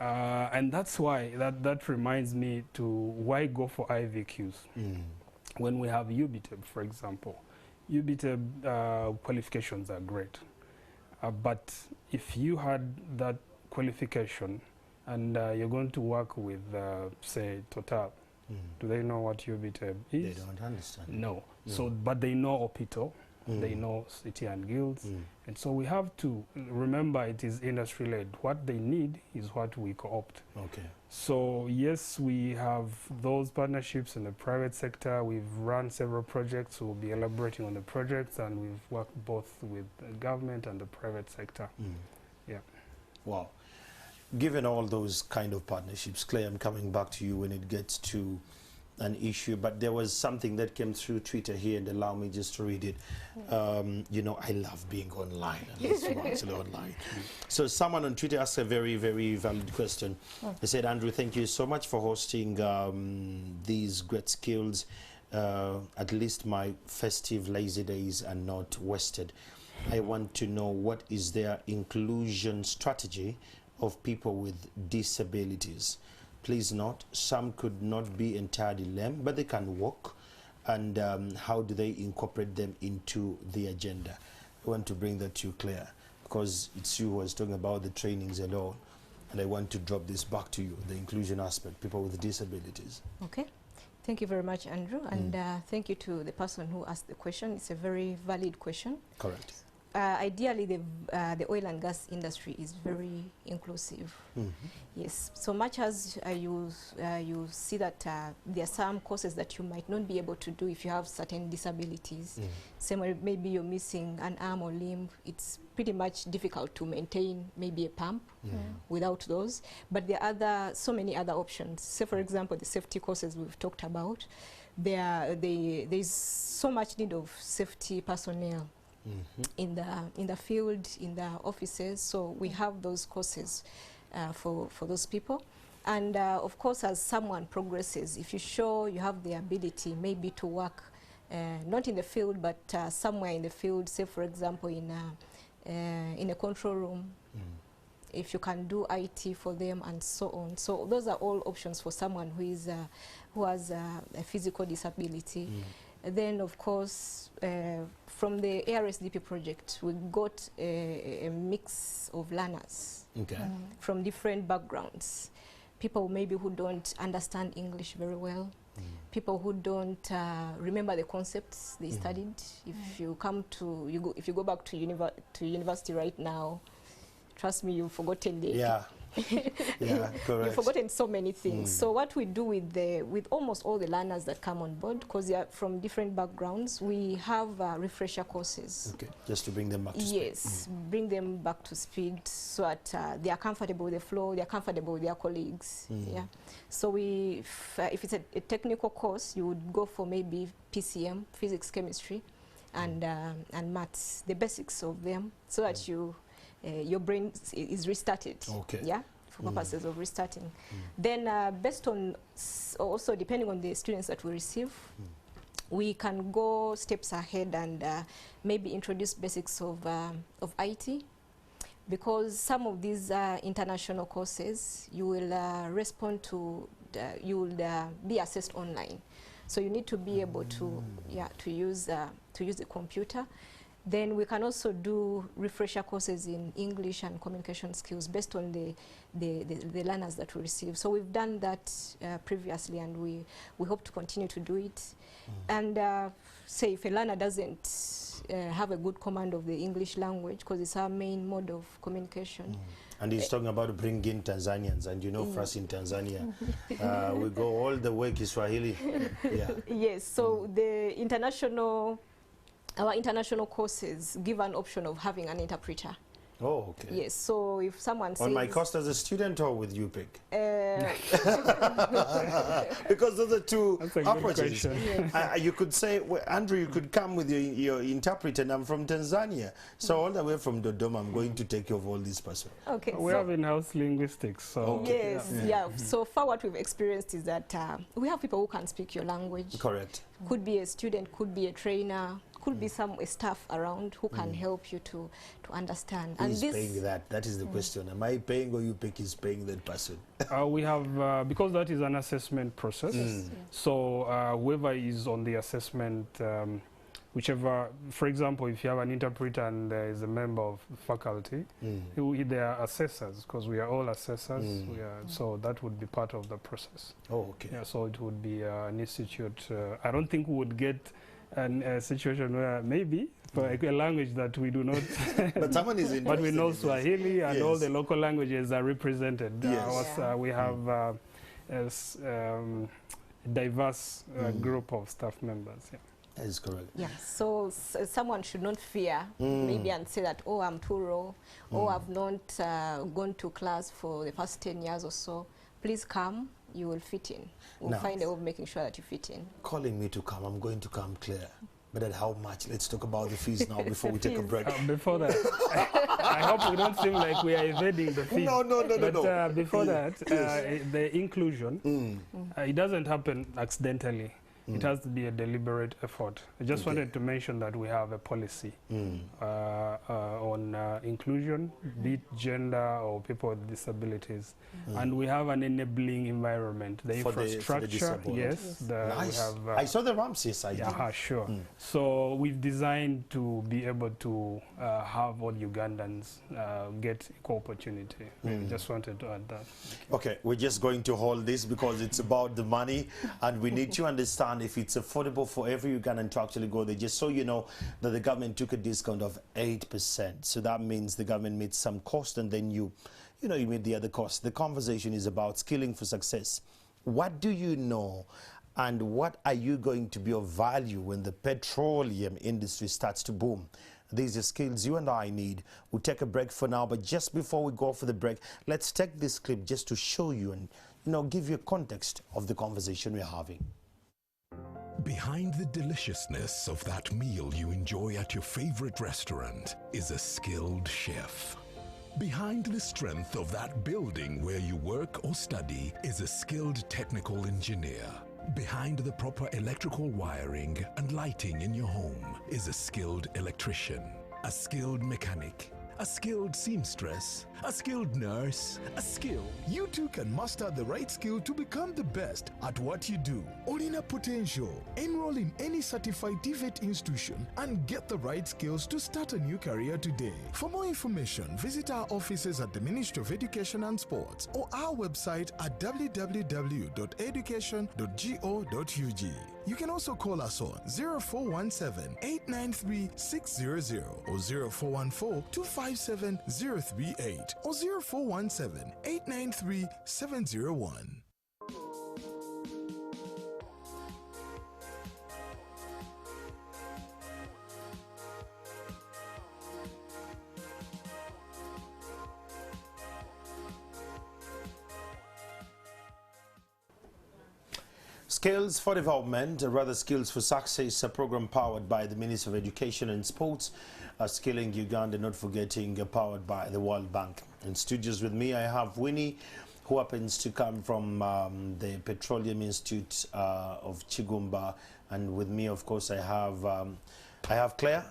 And that's why, that reminds me to why go for IVQs. When we have UBTEB, for example. UBTEB qualifications are great. But if you had that qualification and you're going to work with, say, Total, do they know what UBTEB is? They don't understand. No. So, but they know OPITO. They know City and Guilds. And so we have to remember it is industry-led. What they need is what we co-opt. So yes, we have those partnerships in the private sector. We've run several projects. We'll be elaborating on the projects, and we've worked both with the government and the private sector. Wow. Given all those kind of partnerships, Clay, I'm coming back to you when it gets to an issue, but there was something that came through Twitter here, and allow me just to read it. You know, I love being online, and that's actually online. So someone on Twitter asked a very, very valid question. They said, Andrew, thank you so much for hosting these great skills. At least my festive lazy days are not wasted. I want to know, what is their inclusion strategy of people with disabilities? Please note, some could not be entirely lame, but they can walk. And how do they incorporate them into the agenda? I want to bring that to you, Claire, because it's you who was talking about the trainings alone. And I want to drop this back to you, the inclusion aspect, people with disabilities. Okay. Thank you very much, Andrew, and thank you to the person who asked the question. It's a very valid question. Correct. Ideally, the oil and gas industry is very inclusive. Yes, so much as you see that there are some courses that you might not be able to do if you have certain disabilities. Same, maybe you're missing an arm or limb. It's pretty much difficult to maintain maybe a pump without those. But there are so many other options. Say, for example, the safety courses we've talked about. There's so much need of safety personnel in the field, in the offices. So we have those courses for those people. And of course, as someone progresses, if you show you have the ability maybe to work not in the field, but somewhere in the field, say for example in a control room, if you can do IT for them and so on. So those are all options for someone who has a physical disability. Then, of course, from the ARSDP project, we got a mix of learners from different backgrounds. People maybe who don't understand English very well, people who don't remember the concepts they studied. If you go back to university right now, trust me, you've forgotten the yeah, correct. You've forgotten so many things. So what we do with almost all the learners that come on board, because they are from different backgrounds, we have refresher courses. Okay, just to bring them back to speed. Yes, bring them back to speed so that they are comfortable with the flow, they are comfortable with their colleagues. Yeah. So if it's a technical course, you would go for maybe PCM, physics, chemistry, and maths, the basics of them, so that your brain is restarted. Okay. Yeah, for purposes of restarting. Then based on, also depending on the students that we receive, we can go steps ahead and maybe introduce basics of IT, because some of these international courses you will respond to, you will be assessed online. So you need to be able to use the computer. Then we can also do refresher courses in English and communication skills based on the learners that we receive. So we've done that previously, and we hope to continue to do it. And say if a learner doesn't have a good command of the English language, because it's our main mode of communication. And he's talking about bringing Tanzanians, and you know, for us in Tanzania, we go all the way Kiswahili. Yes, so our international courses give an option of having an interpreter. Oh, okay. Yes, so if someone says... On my cost as a student or with UPIC? Because those are two approaches. You could say, well, Andrew, you could come with your interpreter, and I'm from Tanzania. So all the way from Dodoma, I'm going to take care of all these persons. Okay. We have in-house linguistics. So yes, So far what we've experienced is that we have people who can speak your language. Correct. Could be a student, could be a trainer, could be some staff around who can help you to understand. Who is paying that? That is the question. Am I paying, or UPIC is paying that person? We have, because that is an assessment process, so whoever is on the assessment, whichever, for example, if you have an interpreter and there is a member of faculty, they are assessors, because we are all assessors, so that would be part of the process. Oh, okay. Yeah, so it would be an institute. I don't think we would get a situation where maybe for a language that we do not but someone is but we know Swahili and all the local languages are represented. We have a diverse group of staff members. That is correct. Yeah, so someone should not fear maybe and say that, oh, I'm too raw, or I've not gone to class for the past 10 years or so. Please come. You will fit in. We'll find a way of making sure that you fit in. Calling me to come, I'm going to come, Claire. But at how much? Let's talk about the fees now before we take a break. Before that, I hope we don't seem like we are evading the fees. No. But before that, the inclusion, it doesn't happen accidentally. It has to be a deliberate effort. I just wanted to mention that we have a policy on inclusion, be it gender or people with disabilities. And we have an enabling environment. The infrastructure, yes. We have, I saw the ramps, yes, I did. Sure. So we've designed to be able to have all Ugandans get equal opportunity. Just wanted to add that. Okay, we're just going to hold this because it's about the money, and we need to understand if it's affordable for every Ugandan to actually go there. Just so you know that the government took a discount of 8%. So that means the government meets some cost, and then you meet the other cost. The conversation is about skilling for success. What do you know, and what are you going to be of value when the petroleum industry starts to boom? These are skills you and I need. We'll take a break for now, but just before we go for the break, let's take this clip just to show you and give you a context of the conversation we're having. Behind the deliciousness of that meal you enjoy at your favorite restaurant is a skilled chef. Behind the strength of that building where you work or study is a skilled technical engineer. Behind the proper electrical wiring and lighting in your home is a skilled electrician, a skilled mechanic, a skilled seamstress, a skilled nurse, a skill. You too can master the right skill to become the best at what you do. Owning a potential. Enroll in any certified TVET institution and get the right skills to start a new career today. For more information, visit our offices at the Ministry of Education and Sports or our website at www.education.go.ug. You can also call us on 0417-893-600 or 0414-257-038 or 0417-893-701. Skills for Development, or rather Skills for Success, a program powered by the Ministry of Education and Sports, Skilling Uganda, not forgetting, powered by the World Bank. In studios with me, I have Winnie, who happens to come from the Petroleum Institute of Chigumba, and with me, of course, I have Claire,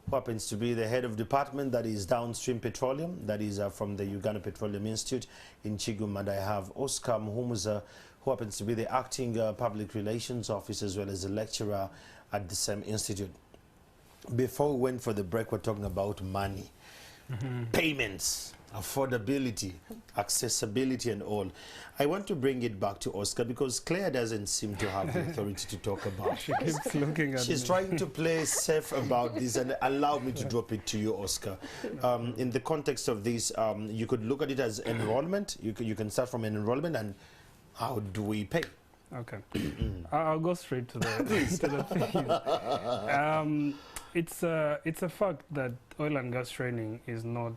who happens to be the head of department that is downstream petroleum, that is from the Uganda Petroleum Institute in Chigumba, and I have Oscar Muhumuza, who happens to be the acting public relations officer as well as a lecturer at the same institute. Before we went for the break, we're talking about money, payments, affordability, accessibility and all. I want to bring it back to Oscar because Claire doesn't seem to have the authority to talk about She keeps looking at She's me. trying to play safe about this, and allow me to drop it to you, Oscar. In the context of this, you could look at it as enrollment. You can start from enrollment, and how do we pay? Okay. I'll go straight to the, to the thing. It's a fact that oil and gas training is not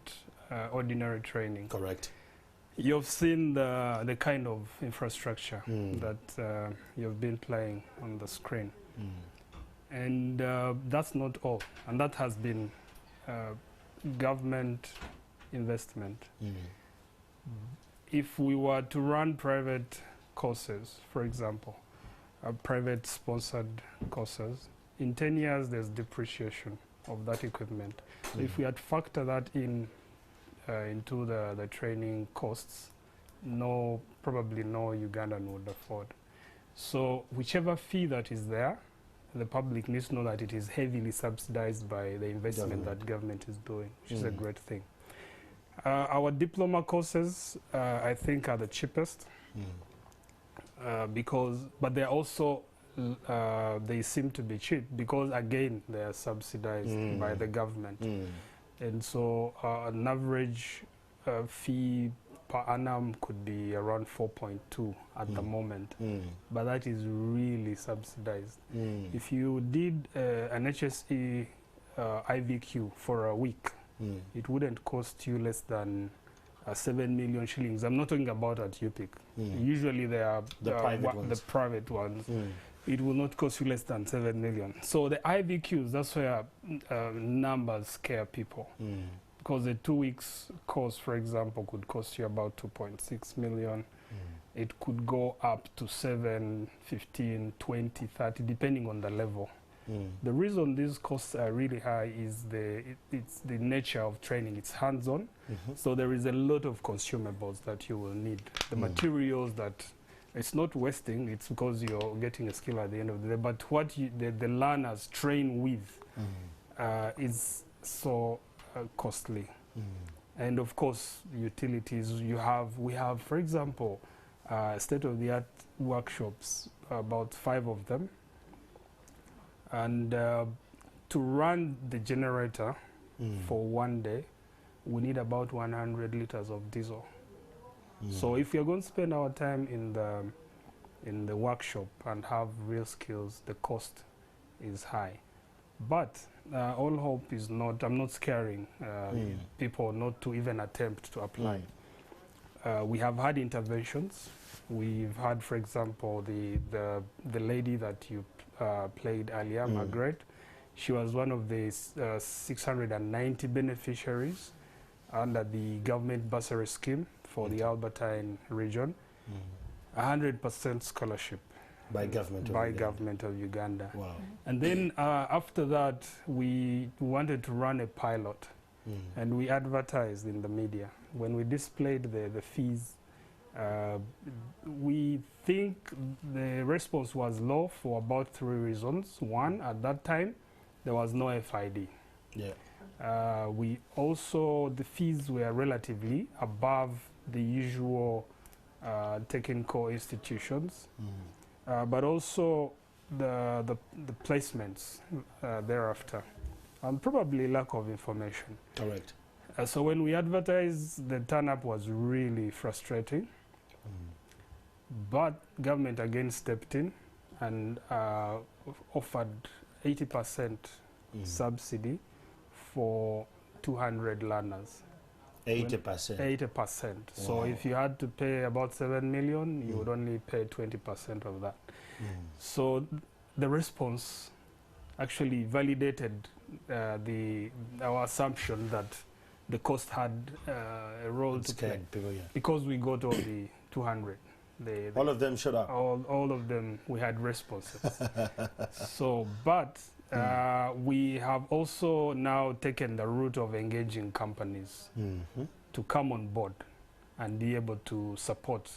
ordinary training. Correct. You've seen the kind of infrastructure that you've been playing on the screen. And that's not all. And that has been government investment. If we were to run private courses, for example, private sponsored courses, in 10 years there's depreciation of that equipment. So if we had factored that in into the training costs, probably no Ugandan would afford. So whichever fee that is there, the public needs to know that it is heavily subsidized by the investment that government is doing, which is a great thing. Our diploma courses, I think, are the cheapest, but they're also, they seem to be cheap because, again, they are subsidized by the government. And so an average fee per annum could be around 4.2 at the moment, but that is really subsidized. If you did an HSE IVQ for a week, it wouldn't cost you less than 7 million shillings. I'm not talking about at UPIC. Usually they are the private ones. It will not cost you less than 7 million. So the IVQs, that's where numbers scare people. because a 2 weeks course, for example, could cost you about 2.6 million. It could go up to 7, 15, 20, 30, depending on the level. The reason these costs are really high is it's the nature of training. It's hands-on, so there is a lot of consumables that you will need. The materials that it's not wasting, it's because you're getting a skill at the end of the day. But what the learners train with is so costly. And of course, utilities, we have, for example, state-of-the-art workshops, about 5 of them. And to run the generator for 1 day, we need about 100 liters of diesel. So if you're going to spend our time in the workshop and have real skills, the cost is high. But all hope is not, I'm not scaring people not to even attempt to apply. We have had interventions. We've had, for example, the lady that you played earlier, Margaret. She was one of the 690 beneficiaries under the government bursary scheme for the Albertine region. 100% scholarship. By government of By Uganda. government of Uganda. Wow. And then after that, we wanted to run a pilot. And we advertised in the media. When we displayed the fees, we think the response was low for about 3 reasons. One, at that time, there was no FID. We also, the fees were relatively above the usual technical institutions, but also the placements thereafter, and probably lack of information. Correct. So when we advertised, the turn-up was really frustrating. But government again stepped in and offered 80% subsidy for 200 learners. 80%? 80%. Wow. So if you had to pay about 7 million, you would only pay 20% of that. So the response actually validated our assumption that the cost had a role to play. People, because we got all the 200. All of them showed up? All of them, we had responses. So, but we have also now taken the route of engaging companies to come on board and be able to support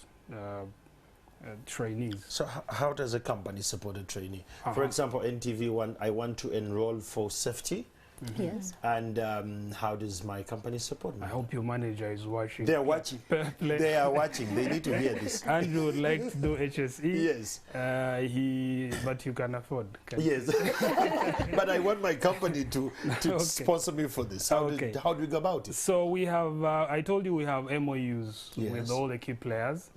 trainees. So how does a company support a trainee? For example, NTV, I want to enroll for safety. Yes. And how does my company support me? I hope your manager is watching. They are watching. They are watching. They need to hear this. Andrew would like to do HSE. Yes. But you can afford. Yes. But I want my company to sponsor me for this. How do we go about it? So we have, I told you we have MOUs with all the key players.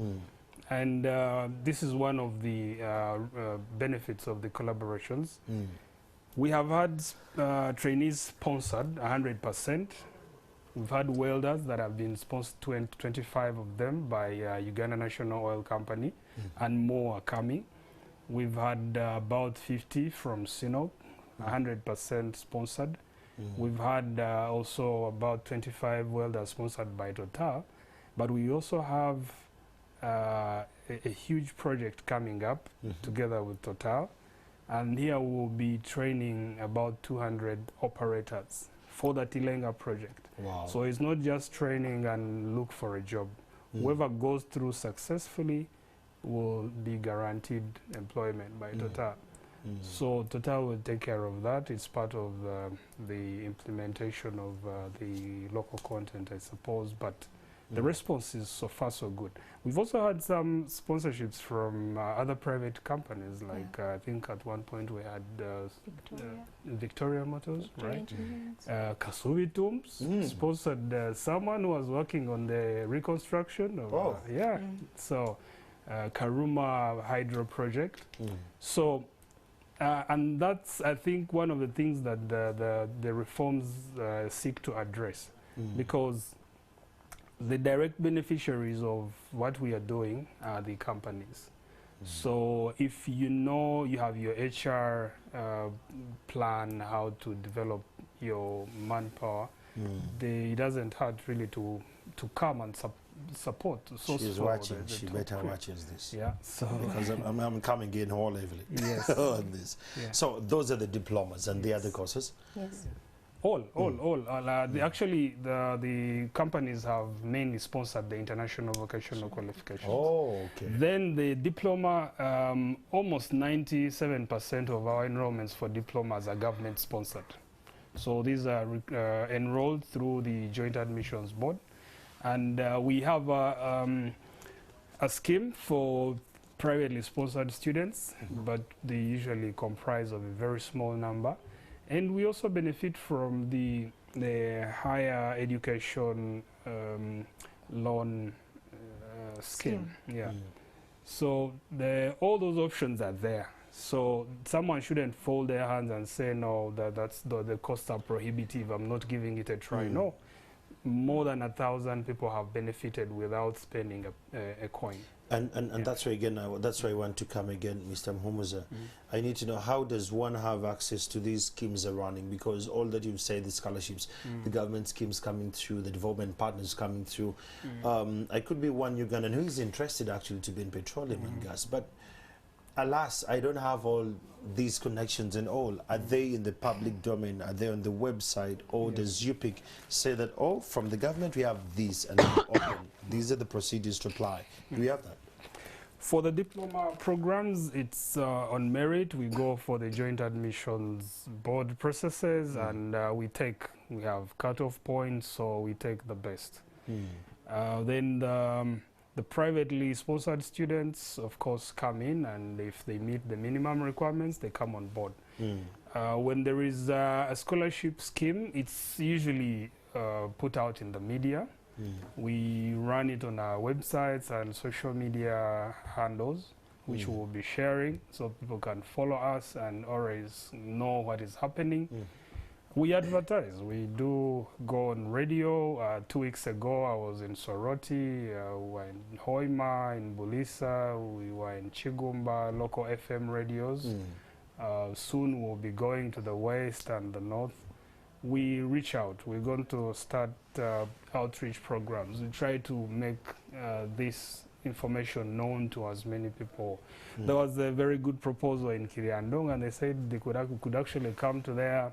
And this is one of the benefits of the collaborations. We have had trainees sponsored 100%. We've had welders that have been sponsored, 25 of them by Uganda National Oil Company, and more are coming. We've had about 50 from SINOC, 100% sponsored. We've had also about 25 welders sponsored by Total, but we also have a huge project coming up together with Total. And here we'll be training about 200 operators for the Tilenga project. Wow. So it's not just training and look for a job. Whoever goes through successfully will be guaranteed employment by Total. So Total will take care of that. It's part of the implementation of the local content, I suppose. But the response is so far so good. We've also had some sponsorships from other private companies, like I think at one point we had Victoria Motors, right? Kasubi Tooms sponsored someone who was working on the reconstruction of, so Karuma Hydro project. So, and that's, I think, one of the things that the reforms seek to address, because the direct beneficiaries of what we are doing are the companies. So if you know you have your HR plan, how to develop your manpower, it doesn't hurt really to come and support. She's watching. She better watches this. Yeah. So because I'm coming in wholeheartedly. Yes. On this. Yeah. So those are the diplomas and the other courses. Yes. All. Actually, the companies have mainly sponsored the international vocational qualifications. Oh, okay. Then the diploma, almost 97% of our enrollments for diplomas are government sponsored. So these are enrolled through the Joint Admissions Board. And we have a scheme for privately sponsored students, but they usually comprise of a very small number. And we also benefit from the higher education loan scheme. Yeah. So all those options are there. So someone shouldn't fold their hands and say, no, the costs are prohibitive, I'm not giving it a try. No. More than 1,000 people have benefited without spending a coin. And that's why again, that's why I want to come again, Mr. Mhumuza. I need to know, how does one have access to these schemes are running? Because all that you've said, the scholarships, the government schemes coming through, the development partners coming through. I could be one Ugandan who is interested actually to be in petroleum and gas, but alas, I don't have all these connections and all. Are they in the public domain? Are they on the website? Or does UPIC say that, oh, from the government we have these and open. These are the procedures to apply? Do we have that? For the diploma programs, it's on merit. We go for the Joint Admissions Board processes, and we have cutoff points, so we take the best. Then the privately sponsored students, of course, come in, and if they meet the minimum requirements, they come on board. When there is a scholarship scheme, it's usually put out in the media. We run it on our websites and social media handles, which we will be sharing, so people can follow us and always know what is happening. We advertise. We do go on radio. 2 weeks ago, I was in Soroti, we were in Hoima, in Bulisa, we were in Chigumba, local FM radios. Soon we'll be going to the west and the north. We reach out. We're going to start outreach programs. We try to make this information known to as many people. There was a very good proposal in Kiriandong, and they said they could actually come to their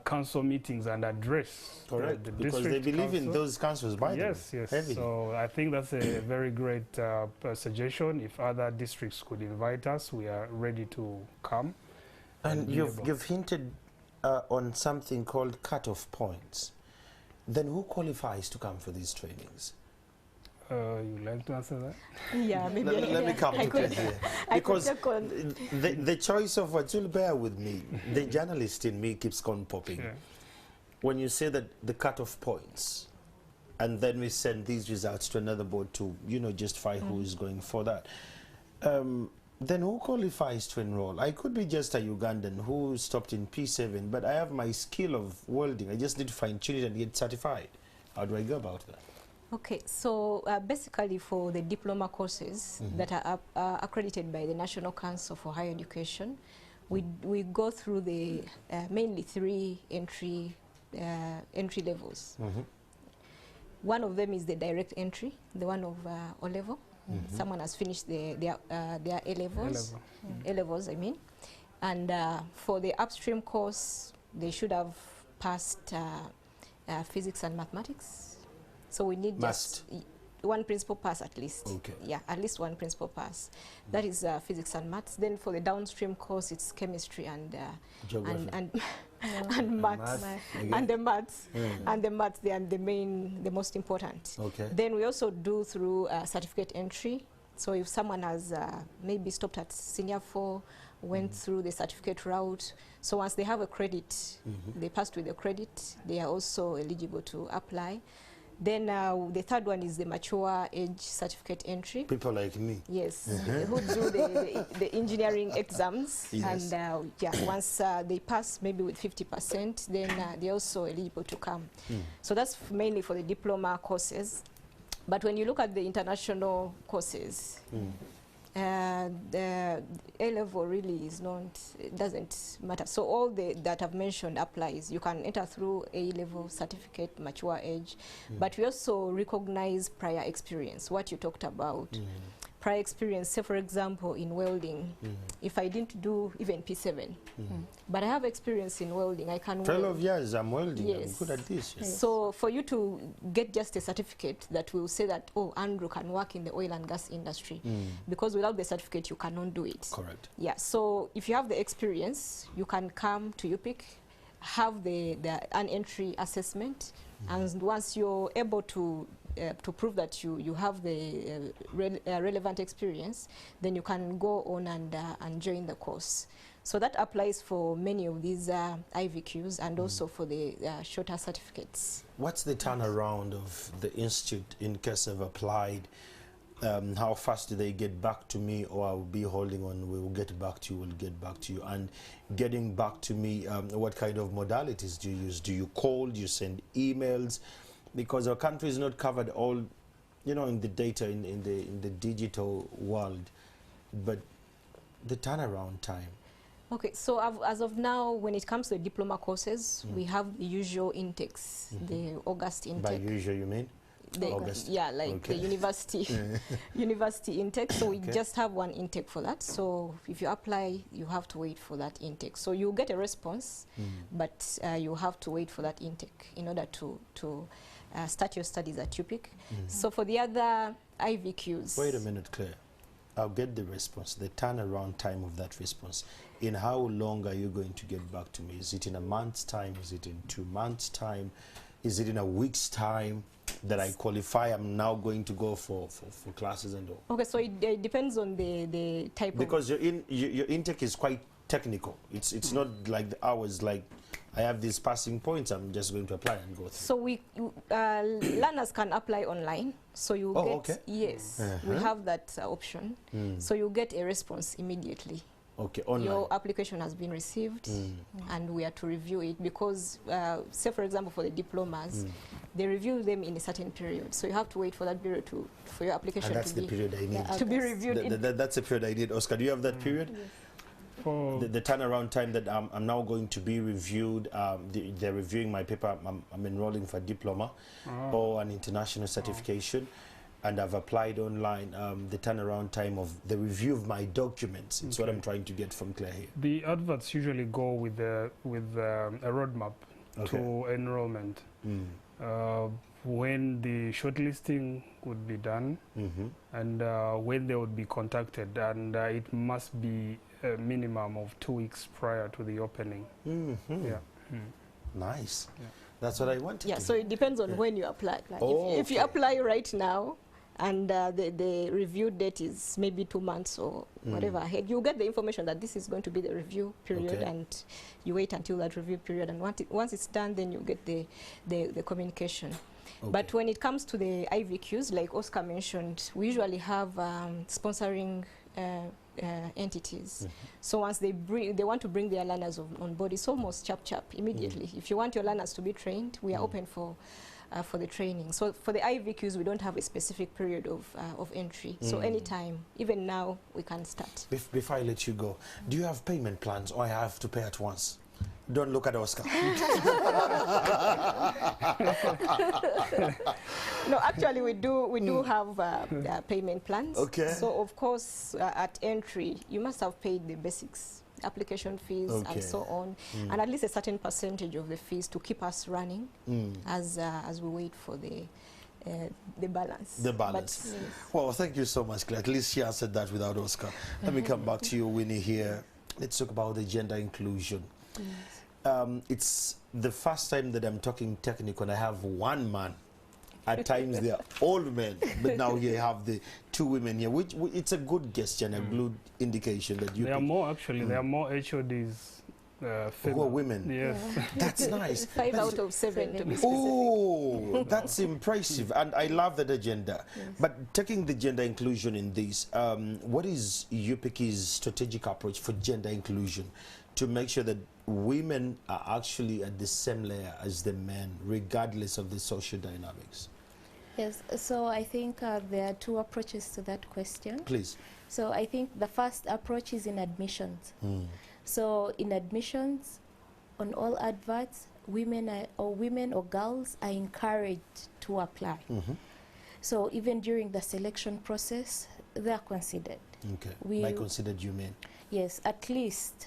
council meetings and address the because they believe in those councils by yes. Heavily. So I think that's a very great suggestion. If other districts could invite us, we are ready to come. And you've hinted on something called cut-off points. Then who qualifies to come for these trainings? You'd like to answer that? Yeah, maybe. Let me come to it here. Because the choice of what you'll bear with me, the journalist in me keeps on popping. When you say that the cut-off points, and then we send these results to another board to, justify who is going for that. Then who qualifies to enroll? I could be just a Ugandan who stopped in P7, but I have my skill of welding. I just need to fine-tune it and get certified. How do I go about that? Okay, so basically for the diploma courses that are accredited by the National Council for Higher Education, we go through the mainly 3 entry levels. One of them is the direct entry, the one of O-level. Someone has finished their A-levels, A-levels, I mean. And for the upstream course, they should have passed physics and mathematics. So we need just one principal pass at least. Okay. Yeah, at least one principal pass. That is physics and maths. Then for the downstream course, it's chemistry and maths. And the maths. And the maths, they are the most important. Okay. Then we also do through certificate entry. So if someone has maybe stopped at senior 4, went through the certificate route, so once they have a credit, they passed with the credit, they are also eligible to apply. Then the third one is the mature age certificate entry. People like me. Yes, who do the engineering exams. Yes. And once they pass maybe with 50%, then they're also eligible to come. So that's mainly for the diploma courses. But when you look at the international courses, The A-level really is not, it doesn't matter. So all that I've mentioned applies. You can enter through A-level certificate, mature age, but we also recognize prior experience, what you talked about. Prior experience, say for example in welding, if I didn't do even P7, but I have experience in welding, I can 12 years I'm welding, yes. I'm good at this. Yes. So for you to get just a certificate that will say that, oh, Andrew can work in the oil and gas industry, because without the certificate you cannot do it. Correct. Yeah, so if you have the experience, you can come to UPIC, have an entry assessment, and once you're able to prove that you have the relevant experience, then you can go on and join the course. So that applies for many of these IVQs and also for the shorter certificates. What's the turnaround of the institute in case I've applied? How fast do they get back to me, or I'll be holding on, we'll get back to you, we'll get back to you? And getting back to me, what kind of modalities do you use? Do you call, do you send emails? Because our country is not covered all, you know, in the data, in the digital world, but the turnaround time. Okay, so as of now, when it comes to diploma courses, we have the usual intakes, the August intake. By usual, you mean? August. Yeah, like the university university intake. So we just have one intake for that. So if you apply, you have to wait for that intake. So you get a response, but you have to wait for that intake in order to start your studies at UPIC. So for the other IVQs... Wait a minute, Claire. I'll get the response, the turnaround time of that response. In how long are you going to get back to me? Is it in a month's time? Is it in 2 months' time? Is it in a week's time that I qualify? I'm now going to go for classes and all. Okay, so it depends on the type because your intake is quite technical. It's not like the hours, like I have these passing points, I'm just going to apply and go through. So learners can apply online. So you get, yes, we have that option. So you get a response immediately. Okay, online. Your application has been received and we are to review it because, say for example for the diplomas, they review them in a certain period. So you have to wait for that period for your application and that's to the period I need. To be reviewed. That's the period I need. Oscar, do you have that period? Yes. The turnaround time that I'm now going to be reviewed, they're reviewing my paper, I'm enrolling for a diploma or an international certification, and I've applied online. The turnaround time of the review of my documents, it's what I'm trying to get from Claire here. The adverts usually go with a roadmap to enrollment. When the shortlisting would be done and when they would be contacted, and it must be a minimum of 2 weeks prior to the opening. Nice. That's what I wanted. Yeah, so it depends on when you apply. Like if you apply right now and the review date is maybe 2 months or whatever ahead, you get the information that this is going to be the review period, and you wait until that review period, and once it's done, then you get the communication. But when it comes to the IVQs, like Oscar mentioned, we usually have sponsoring entities. So once they want to bring their learners on board, it's almost chap immediately. If you want your learners to be trained, we are open for the training. So for the IVQs, we don't have a specific period of entry. So anytime, even now, we can start. Before I let you go, do you have payment plans, or I have to pay at once? Don't look at Oscar. No, actually we do have payment plans. Okay. So of course at entry you must have paid the basics, application fees and so on, and at least a certain percentage of the fees to keep us running as we wait for the balance. The balance. Well, thank you so much, Claire. At least she answered that without Oscar. Let me come back to you, Winnie, here. Let's talk about the gender inclusion. It's the first time that I'm talking technical and I have one man. At times they are all men, but now you have the 2 women here, which it's a good gesture and a good indication that you... There are more, actually. There are more HODs who are women. Yes. That's nice. 5 out of 7 to be specific. Oh, that's impressive. And I love that agenda. Yes. But taking the gender inclusion in this, what is UPIC's strategic approach for gender inclusion to make sure that women are actually at the same layer as the men, regardless of the social dynamics? Yes, so I think there are two approaches to that question. Please. So I think the first approach is in admissions. So in admissions, on all adverts, women or girls are encouraged to apply. So even during the selection process, they are considered. Okay. By considered, you mean? Yes, at least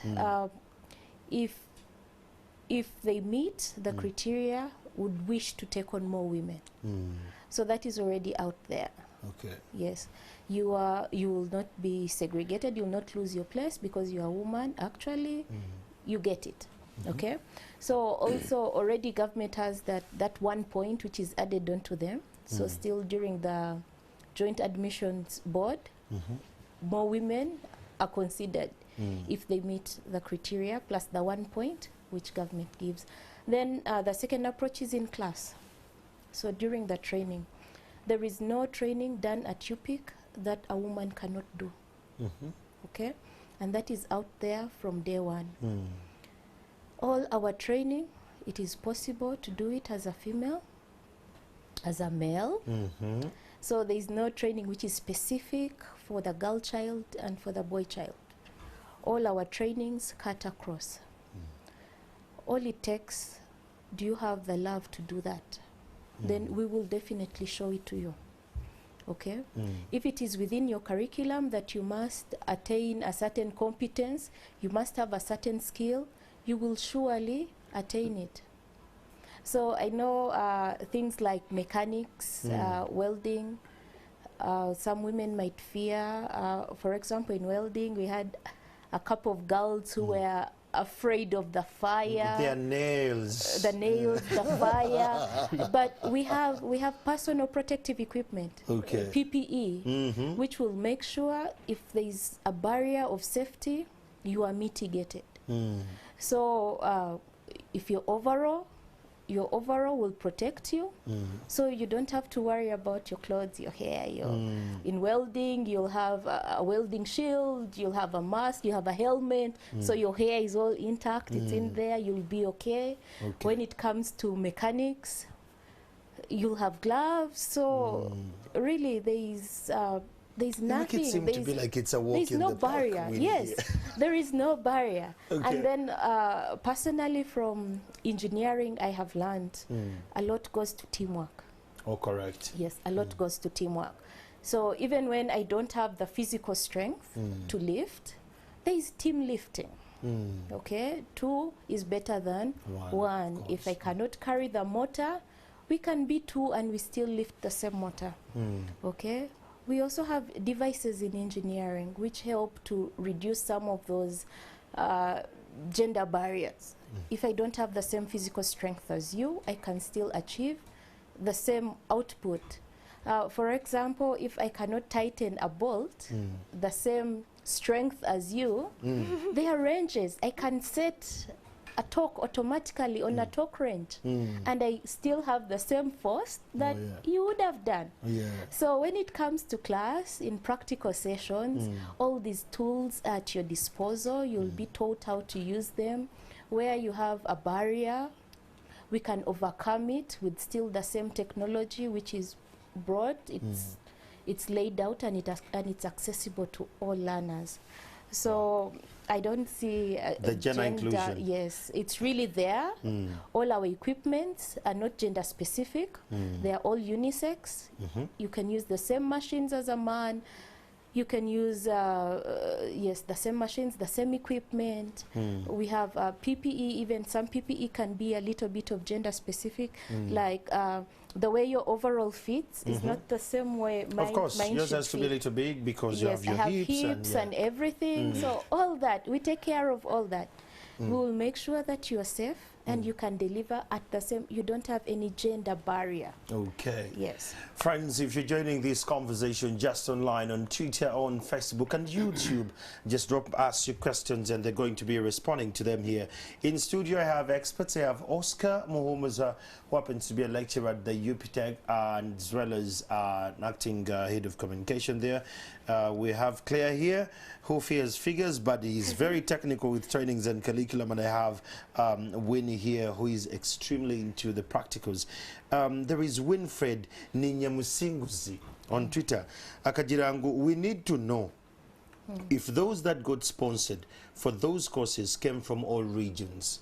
if they meet the criteria, would wish to take on more women. So that is already out there. Okay. Yes, you will not be segregated. You will not lose your place because you are a woman. Actually, you get it. Okay. So also already government has that 1 point which is added onto them. So still during the joint admissions board, more women are considered if they meet the criteria plus the 1 point which government gives. Then the second approach is in class. So during the training, there is no training done at UPIC that a woman cannot do. Okay, and that is out there from day one. All our training, it is possible to do it as a female, as a male. So there is no training which is specific for the girl child and for the boy child. All our trainings cut across. All it takes, do you have the love to do that? Then we will definitely show it to you. Okay? If it is within your curriculum that you must attain a certain competence, you must have a certain skill, you will surely attain it. So I know things like mechanics, welding, some women might fear. For example, in welding, we had a couple of girls who were afraid of the fire. Their nails. The nails, the fire. But we have personal protective equipment, PPE, which will make sure if there is a barrier of safety, you are mitigated. So if your overall will protect you, so you don't have to worry about your clothes, your hair. In welding, you'll have a welding shield, you'll have a mask, you have a helmet, so your hair is all intact, it's in there, you'll be okay. When it comes to mechanics, you'll have gloves, so really there's nothing. Make it seem to be like it's a walk in no the park. barrier. Yes, there is no barrier. And then personally from engineering, I have learned a lot goes to teamwork. Oh, correct. Yes, a lot goes to teamwork. So even when I don't have the physical strength to lift, there is team lifting. Okay, 2 is better than 1. If I cannot carry the motor, we can be 2 and we still lift the same motor. Okay. We also have devices in engineering which help to reduce some of those gender barriers. If I don't have the same physical strength as you, I can still achieve the same output. For example, if I cannot tighten a bolt, the same strength as you, there are ranges. I can set a torque automatically on a torque wrench, and I still have the same force that you would have done. So when it comes to class, in practical sessions, all these tools are at your disposal. You'll be taught how to use them. Where you have a barrier, we can overcome it with still the same technology which is brought. It's laid out and it's accessible to all learners. So I don't see the gender inclusion. Yes, it's really there. All our equipments are not gender specific. They are all unisex. You can use the same machines as a man. You can use, yes, the same machines, the same equipment. We have PPE, even some PPE can be a little bit of gender specific, like the way your overall fits is not the same way mine Of course, mine yours should has to be fit. a little big because you Yes, have your I have hips and everything. So all that, we take care of all that. We will make sure that you are safe and you can deliver at the same, you don't have any gender barrier. Okay. Yes. Friends, if you're joining this conversation just online on Twitter, on Facebook and YouTube, just drop us your questions and they're going to be responding to them here. In studio, I have experts. I have Oscar Muhumuza, who happens to be a lecturer at the UPTech, and as well as an acting head of communication there. We have Claire here, who fears figures, but he's very technical with trainings and curriculum. And I have Winnie many here who is extremely into the practicals. There is Winfred Ninyamusinguzi on Twitter. Akajirangu, we need to know if those that got sponsored for those courses came from all regions.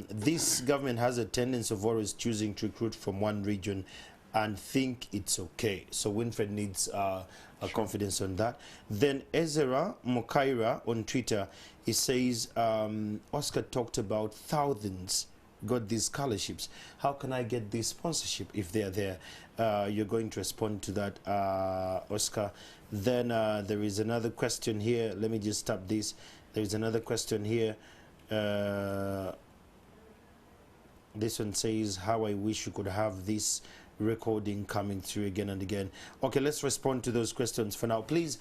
This government has a tendency of always choosing to recruit from one region and think it's okay. So Winfred needs a confidence on that. Then Ezra Mokaira on Twitter, he says, Oscar talked about thousands got these scholarships. How can I get this sponsorship if they're there? You're going to respond to that, Oscar. Then there is another question here. Let me just tap this. There is another question here. This one says, how I wish you could have this recording coming through again and again. Okay, let's respond to those questions for now. Please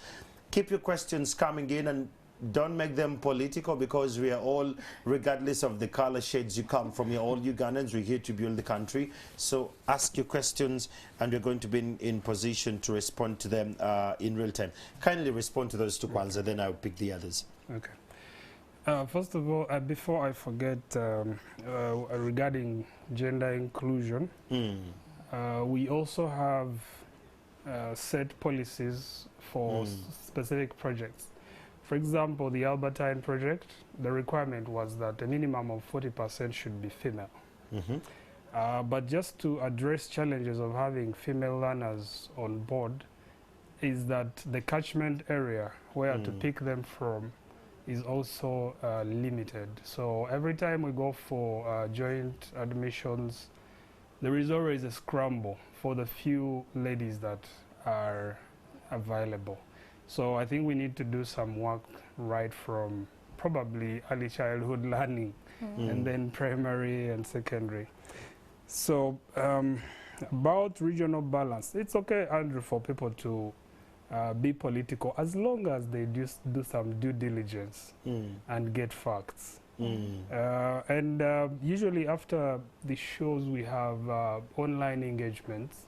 keep your questions coming in and don't make them political, because we are all, regardless of the color shades you come from, you're all Ugandans. We're here to build the country. So ask your questions and we're going to be in position to respond to them in real time. Kindly respond to those two Kwanzaa, then I'll pick the others. Okay. First of all, before I forget, regarding gender inclusion, we also have set policies for specific projects. For example, the Albertine project, the requirement was that a minimum of 40% should be female. But just to address challenges of having female learners on board, is that the catchment area where to pick them from is also limited. So every time we go for joint admissions, there is always a scramble for the few ladies that are available. So I think we need to do some work right from probably early childhood learning and then primary and secondary. So about regional balance, it's okay, Andrew, for people to be political as long as they just do some due diligence and get facts. And usually after the shows we have online engagements,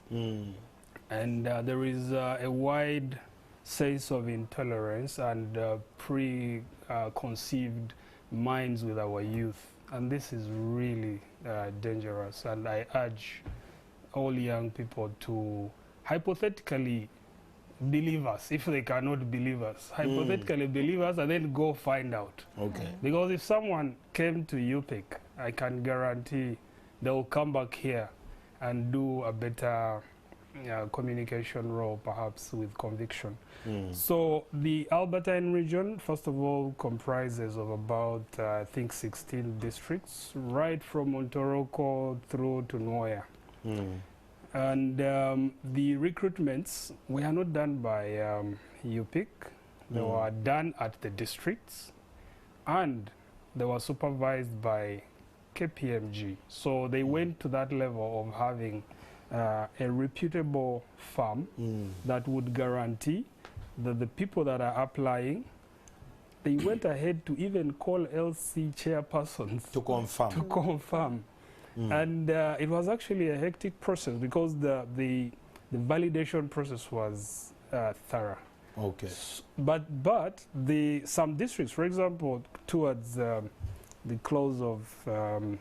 and there is a wide sense of intolerance and preconceived minds with our youth, and this is really dangerous. And I urge all young people to hypothetically believe us if they cannot believe us. Hypothetically believe us and then go find out. Okay. Because if someone came to UPIC, I can guarantee they will come back here and do a better communication role, perhaps with conviction. So the Albertine region, first of all, comprises of about, I think, 16 districts, right from Ontoroko through to Nwoya. And the recruitments were not done by UPIC. They were done at the districts, and they were supervised by KPMG. So they went to that level of having a reputable firm that would guarantee that the people that are applying, they went ahead to even call LC chairpersons to confirm. And it was actually a hectic process because the validation process was thorough. Okay. But some districts, for example, towards the close of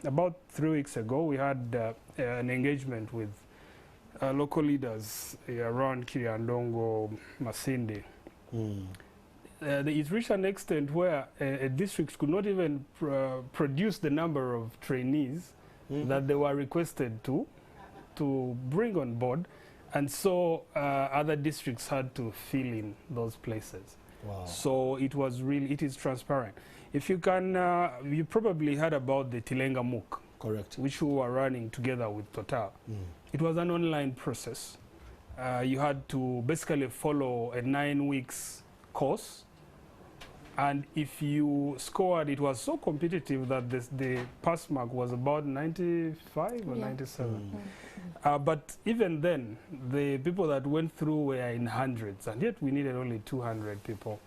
about 3 weeks ago, we had an engagement with local leaders around Kiriandongo, Masindi. It reached an extent where a district could not even produce the number of trainees that they were requested to bring on board, and so other districts had to fill in those places. Wow. So it is transparent. If you can, you probably heard about the Tilenga MOOC. Correct. Which we were running together with Total. It was an online process. You had to basically follow a 9 weeks course, and if you scored, it was so competitive that the pass mark was about 95 or 97. But even then, the people that went through were in hundreds, and yet we needed only 200 people.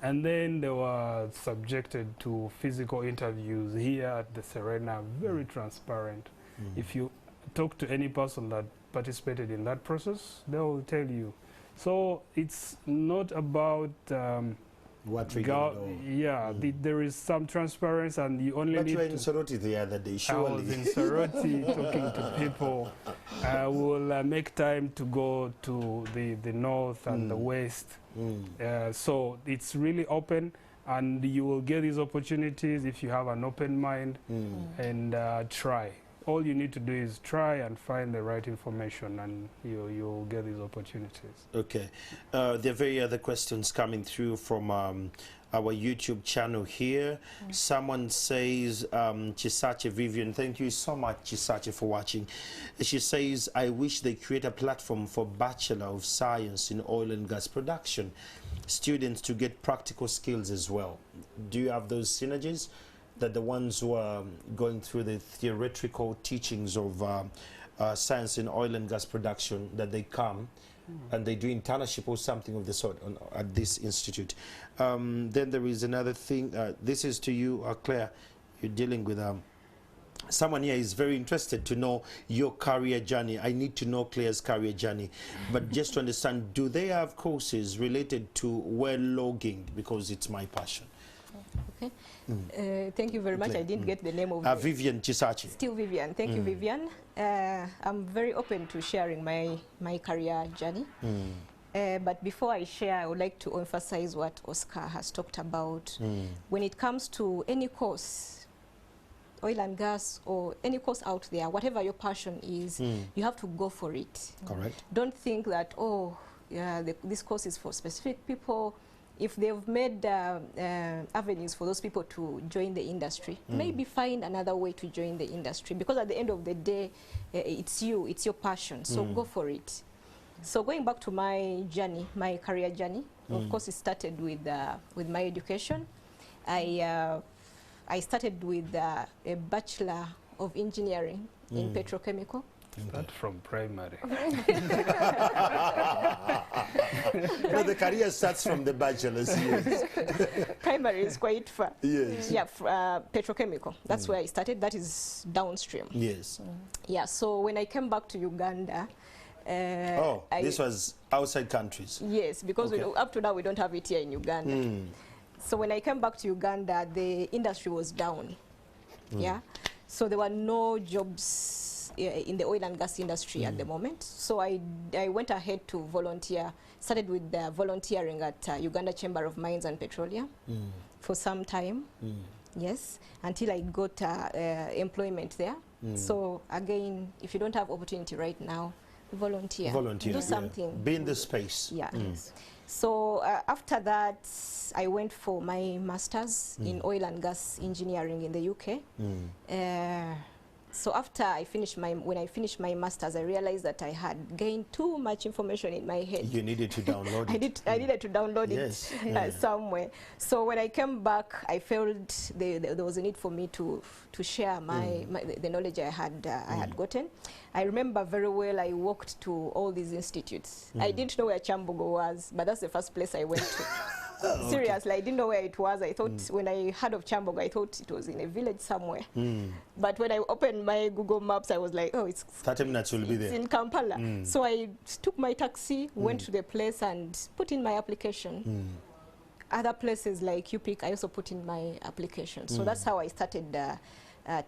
And then they were subjected to physical interviews here at the Serena, very transparent. If you talk to any person that participated in that process, they will tell you. So it's not about there is some transparency, and you only need you were in Soroti the other day, surely. I was in Soroti talking to people. We'll make time to go to the north and the west. So it's really open, and you will get these opportunities if you have an open mind and try. All you need to do is try and find the right information, and you'll get these opportunities. Okay. There are very other questions coming through from our YouTube channel here. Someone says, Chisache Vivian, thank you so much, Chisache, for watching. She says, I wish they create a platform for Bachelor of Science in Oil and Gas Production students to get practical skills as well. Do you have those synergies? That the ones who are going through the theoretical teachings of science in oil and gas production, that they come and they do internship or something of the sort at this institute. Then there is another thing. This is to you, Claire. You're dealing with someone here is very interested to know your career journey. I need to know Claire's career journey. But just to understand, do they have courses related to well logging? Because it's my passion. Okay. Thank you very much. I didn't get the name of Vivian Chisache. Still Vivian. Thank you, Vivian. I'm very open to sharing my career journey. But before I share, I would like to emphasize what Oscar has talked about. When it comes to any course, oil and gas or any course out there, whatever your passion is, you have to go for it. Correct. Don't think that, oh, yeah, this course is for specific people. If they've made avenues for those people to join the industry, maybe find another way to join the industry, because at the end of the day, it's you, it's your passion, so go for it. So going back to my journey, my career journey, of course it started with my education. I started with a Bachelor of Engineering in Petrochemical. Start from primary. No, the career starts from the bachelor's, yes. Primary is quite far. Yes. Yeah, petrochemical. That's where I started. That is downstream. Yes. Yeah, so when I came back to Uganda... this was outside countries. Yes, because up to now we don't have it here in Uganda. So when I came back to Uganda, the industry was down. Yeah, so there were no jobs in the oil and gas industry at the moment. So I went ahead to volunteer, started with volunteering at Uganda Chamber of Mines and Petroleum for some time, yes, until I got employment there. So again, if you don't have opportunity right now, volunteer, do something. Yeah. Be in the space. Yeah. So after that, I went for my master's in oil and gas engineering in the UK. So after when I finished my master's, I realized that I had gained too much information in my head. You needed to download it. I needed to download it somewhere. So when I came back, I felt there was a need for me to share the knowledge I had gotten. I remember very well I walked to all these institutes. I didn't know where Chambogo was, but that's the first place I went to. Seriously, I didn't know where it was. I thought, when I heard of Chambogo, I thought it was in a village somewhere. But when I opened my Google Maps, I was like, oh, it's 30 minutes will be there. It's in Kampala. So I took my taxi, went to the place and put in my application. Other places like UPIC, I also put in my application. So that's how I started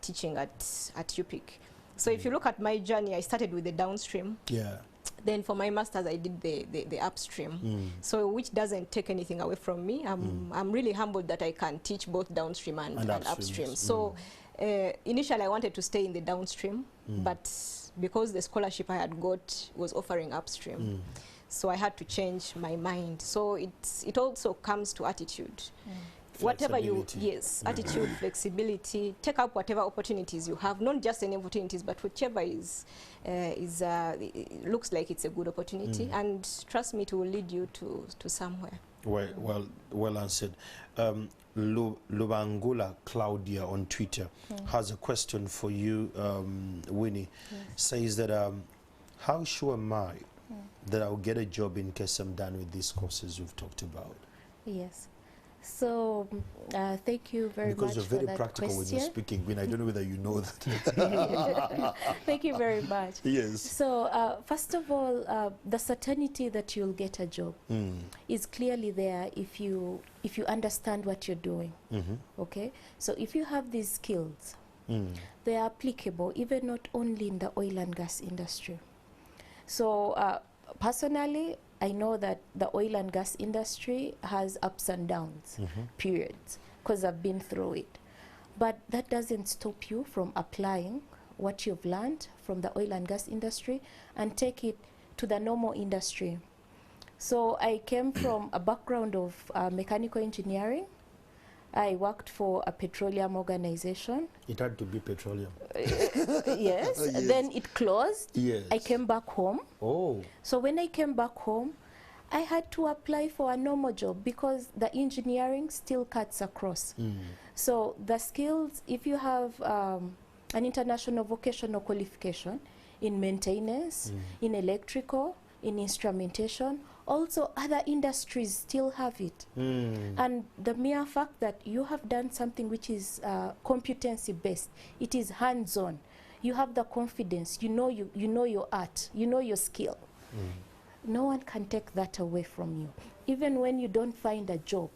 teaching at UPIC. So if you look at my journey, I started with the downstream. Yeah. Then for my master's, I did the upstream, so which doesn't take anything away from me. I'm really humbled that I can teach both downstream and upstream. So initially, I wanted to stay in the downstream, but because the scholarship I had got was offering upstream, so I had to change my mind. So it also comes to attitude. Whatever attitude, flexibility, take up whatever opportunities you have, not just any opportunities, but whichever looks like it's a good opportunity, and trust me, it will lead you to somewhere. Well answered. Lubangula Claudia on Twitter has a question for you, Winnie. Says that, how sure am I that I'll get a job in case I'm done with these courses we've talked about? Yes. So, thank you very much for that question. Because you're very practical when you're speaking, Gwen. I don't know whether you know that. Thank you very much. Yes. So, first of all, the certainty that you'll get a job is clearly there if you understand what you're doing. Okay? So, if you have these skills, they are applicable even not only in the oil and gas industry. So, personally, I know that the oil and gas industry has ups and downs, periods, because I've been through it. But that doesn't stop you from applying what you've learned from the oil and gas industry and take it to the normal industry. So I came from a background of mechanical engineering. I worked for a petroleum organization. It had to be petroleum. Yes. Yes. Then it closed. Yes. I came back home. Oh. So when I came back home, I had to apply for a normal job because the engineering still cuts across. So the skills, if you have an international vocational qualification in maintenance, in electrical, in instrumentation, also other industries still have it. And the mere fact that you have done something which is competency based, it is hands-on. You have the confidence, you know your art, you know your skill. No one can take that away from you. Even when you don't find a job,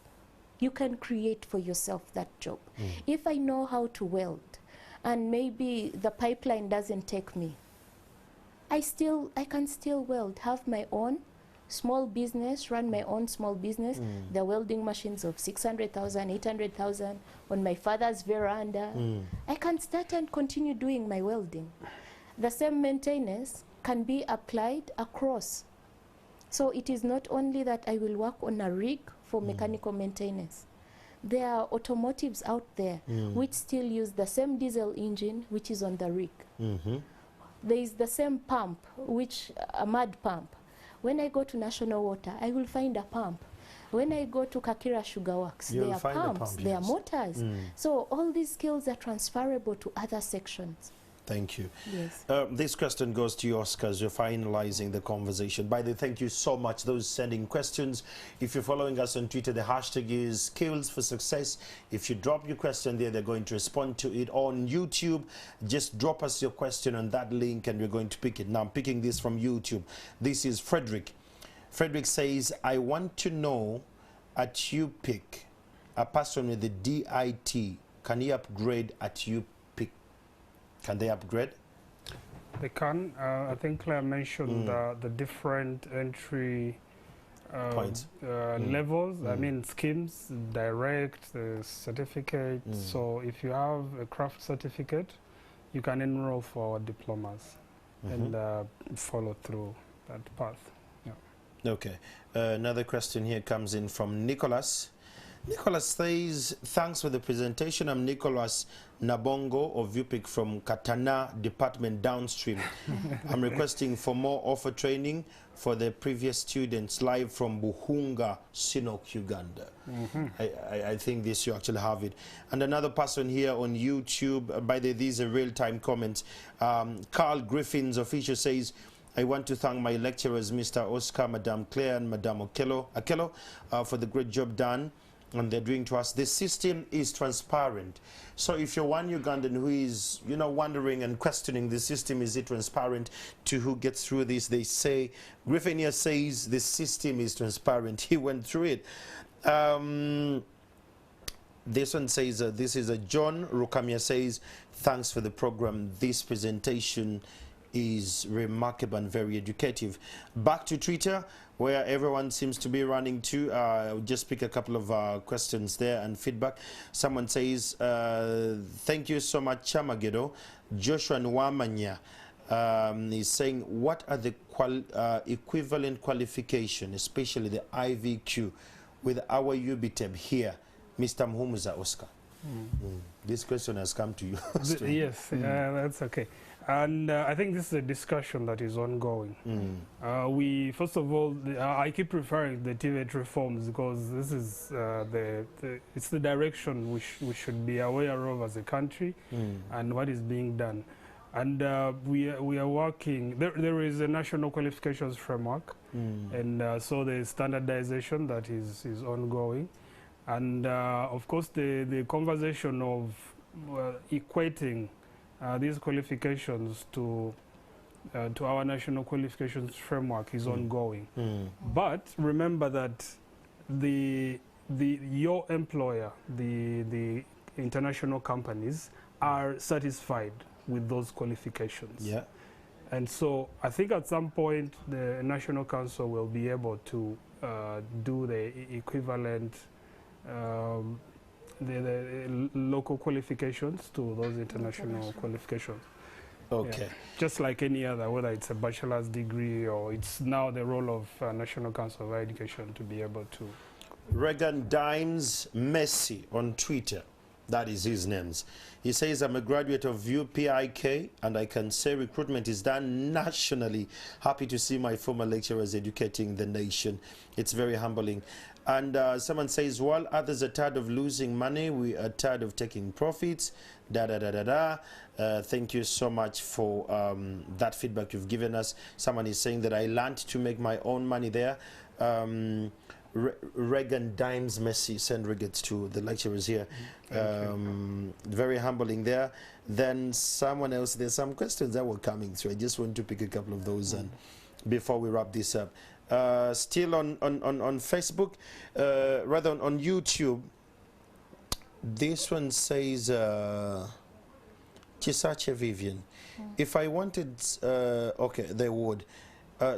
you can create for yourself that job. If I know how to weld and maybe the pipeline doesn't take me, I can still weld, have my own small business, run my own small business. The welding machines of 600,000, 800,000 on my father's veranda. I can start and continue doing my welding. The same maintenance can be applied across. So it is not only that I will work on a rig for mechanical maintenance. There are automotives out there which still use the same diesel engine which is on the rig. There is the same pump, which a mud pump. When I go to National Water, I will find a pump. When I go to Kakira Sugar Works, there are pumps, there are motors. So all these skills are transferable to other sections. Thank you. Yes. This question goes to you, Oscar, as you're finalizing the conversation. By the way, thank you so much, those sending questions. If you're following us on Twitter, the hashtag is Skills for Success. If you drop your question there, they're going to respond to it. On YouTube, just drop us your question on that link and we're going to pick it. Now, I'm picking this from YouTube. This is Frederick. Frederick says, I want to know, at UPIC, a person with the DIT, can he upgrade at UPIC? Can they upgrade? They can. I think Claire mentioned the different entry points, levels. I mean, schemes, direct, certificate. So if you have a craft certificate, you can enroll for diplomas and follow through that path. Yeah. Okay. Another question here comes in from Nicholas. Nicholas says, thanks for the presentation. I'm Nicholas Nabongo of UPIC from Katana Department Downstream. I'm requesting for more offer training for the previous students live from Buhunga, Sinok, Uganda. I think this you actually have it. And another person here on YouTube, by the way, these are real-time comments. Carl Griffin's official says, I want to thank my lecturers, Mr. Oscar, Madame Claire, and Madame Akello, for the great job done. And they're doing to us. The system is transparent. So if you're one Ugandan who is, wondering and questioning the system, is it transparent to who gets through this? They say, Griffin here says the system is transparent. He went through it. This one says, this is a John Rukamia says, thanks for the program. This presentation is remarkable and very educative. Back to Twitter, where everyone seems to be running to. I'll just pick a couple of questions there and feedback. Someone says, thank you so much, Chamagedo. Joshua Nwamanya is saying, what are the equivalent qualification, especially the IVQ, with our UBTEB here? Mr. Mhumuza Oscar. This question has come to you. Yes, that's okay. And I think this is a discussion that is ongoing. We, first of all, I keep referring to the TVET reforms because this is it's the direction we should be aware of as a country and what is being done. And we are working, there is a national qualifications framework, and so there is standardization that is ongoing. And of course, the conversation of equating these qualifications to our national qualifications framework is ongoing. But remember that your employer, the international companies, are satisfied with those qualifications. Yeah. And so I think at some point the National Council will be able to do the equivalent the local qualifications to those international qualifications. Okay. Yeah. Just like any other, whether it's a bachelor's degree or it's now the role of National Council of Higher Education to be able to. Regan Dimes Messi on Twitter. That is his names. He says, I'm a graduate of UPIK and I can say recruitment is done nationally. Happy to see my former lecturers educating the nation. It's very humbling. And someone says, while others are tired of losing money, we are tired of taking profits. Thank you so much for that feedback you've given us. Someone is saying that I learned to make my own money there. Regan Dimes Messi, send regards to the lecturers here. Very humbling there. Then someone else, there's some questions that were coming through. I just want to pick a couple of those and before we wrap this up. Still on Facebook, rather on YouTube, this one says, Chisache Vivian, if I wanted, okay, they would.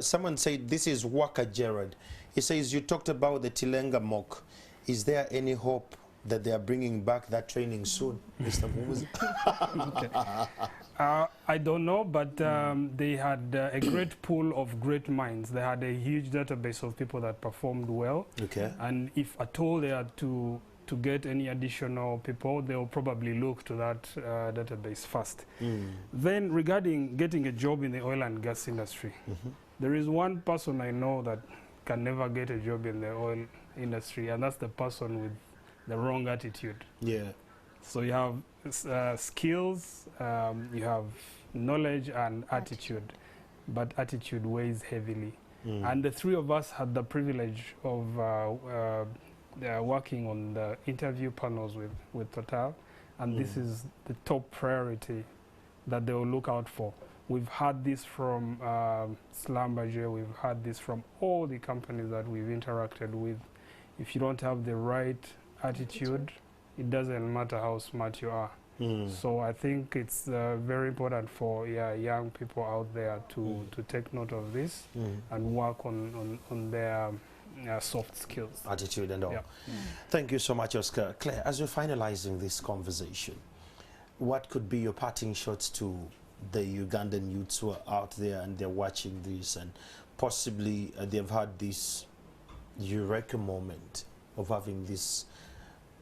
Someone said, this is Waka Gerard. He says, you talked about the Tilenga mock. Is there any hope that they are bringing back that training soon, Mr. Mumuzi? I don't know, but they had a great pool of great minds. They had a huge database of people that performed well. Okay. And if at all they had to get any additional people, they'll probably look to that database first. Then regarding getting a job in the oil and gas industry, there is one person I know that can never get a job in the oil industry, and that's the person with the wrong attitude. Yeah. So you have skills, you have knowledge and attitude, but attitude weighs heavily. And the three of us had the privilege of working on the interview panels with Total, and this is the top priority that they will look out for. We've had this from Slambaje, we've had this from all the companies that we've interacted with. If you don't have the right attitude, it doesn't matter how smart you are. So I think it's very important for young people out there to take note of this and work on their soft skills. Attitude and all. Yeah. Thank you so much, Oscar. Claire, as we're finalizing this conversation, what could be your parting shots to the Ugandan youths who are out there and they're watching this and possibly they've had this eureka moment of having this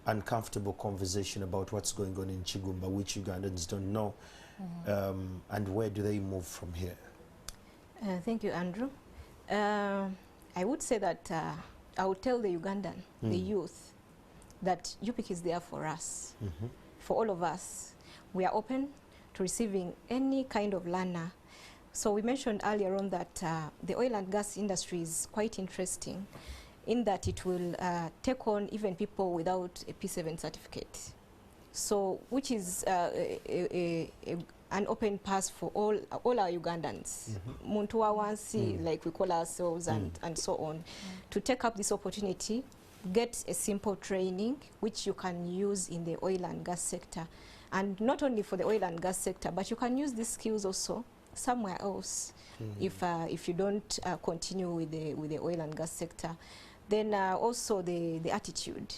uncomfortable conversation about what's going on in Chigumba, which Ugandans don't know, and where do they move from here? Thank you, Andrew. I would say that I would tell the Ugandan, the youth, that UPIC is there for us, for all of us. We are open to receiving any kind of learner. So we mentioned earlier on that the oil and gas industry is quite interesting in that it will take on even people without a P7 certificate. So, which is an open pass for all our Ugandans, Muntu Wansi, like we call ourselves, and so on, to take up this opportunity, get a simple training which you can use in the oil and gas sector. And not only for the oil and gas sector, but you can use these skills also somewhere else if you don't continue with the oil and gas sector. Then also the attitude.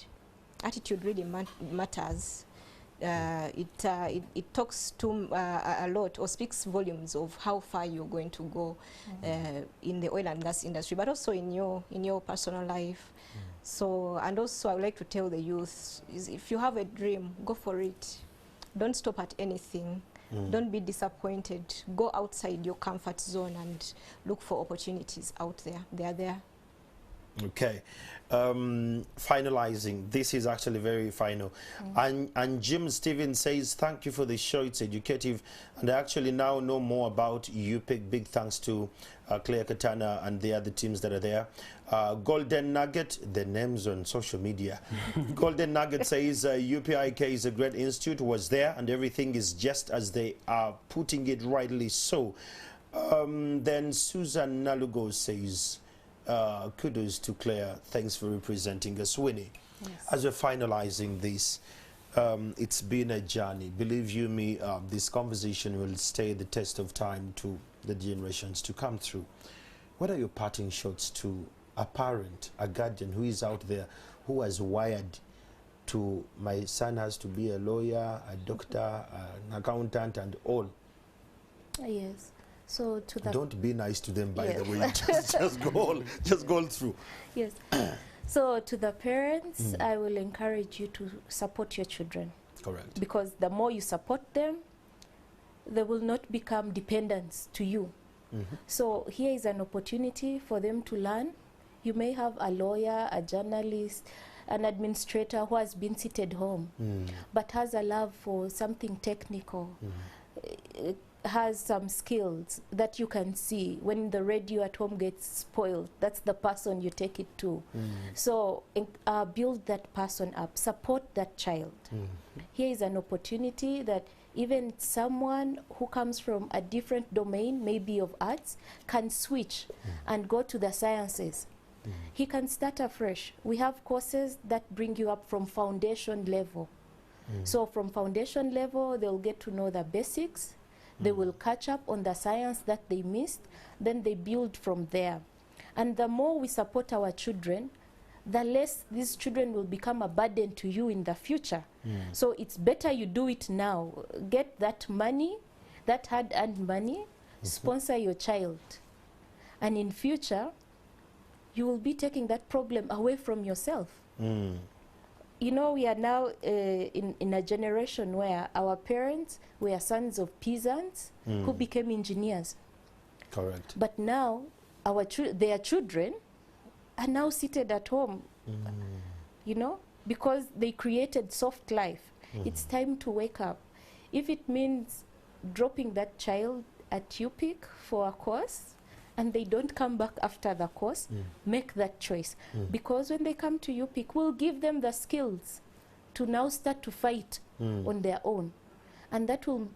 Attitude really matters. It talks to a lot or speaks volumes of how far you're going to go in the oil and gas industry, but also in your personal life. So, and also I would like to tell the youth, if you have a dream, go for it. Don't stop at anything. Don't be disappointed. Go outside your comfort zone and look for opportunities out there. They are there. Okay. Finalizing, this is actually very final. And Jim Stevens says, thank you for the show, it's educative, and I actually now know more about UPIC. Big thanks to Claire Katana and the other teams that are there. Golden Nugget, the names on social media. Golden Nugget says UPIK is a great institute, was there, and everything is just as they are putting it, rightly so. Then Susan Nalugo says, kudos to Claire, thanks for representing us. Winnie, yes. As we're finalizing this, it's been a journey. Believe you me, this conversation will stay the test of time to the generations to come through. What are your parting shots to a parent, a guardian who is out there, who was wired to, my son has to be a lawyer, a doctor, an accountant, and all? Yes. So to the don't be nice to them, by the way. just go through. Yes. So to the parents, I will encourage you to support your children. Correct. Because the more you support them, they will not become dependents to you. So here is an opportunity for them to learn. You may have a lawyer, a journalist, an administrator who has been seated home, but has a love for something technical. Has some skills that you can see. When the radio at home gets spoiled, that's the person you take it to. So build that person up, support that child. Here is an opportunity that even someone who comes from a different domain, maybe of arts, can switch and go to the sciences. He can start afresh. We have courses that bring you up from foundation level. So from foundation level, they'll get to know the basics. They will catch up on the science that they missed, then they build from there. And the more we support our children, the less these children will become a burden to you in the future. So it's better you do it now. Get that money, that hard-earned money, sponsor your child. And in future, you will be taking that problem away from yourself. You know, we are now in a generation where our parents were sons of peasants who became engineers. Correct. But now their children are now seated at home, you know, because they created soft life. It's time to wake up. If it means dropping that child at UPIC for a course, and they don't come back after the course, make that choice. Because when they come to UPIC, we'll give them the skills to now start to fight on their own. And that will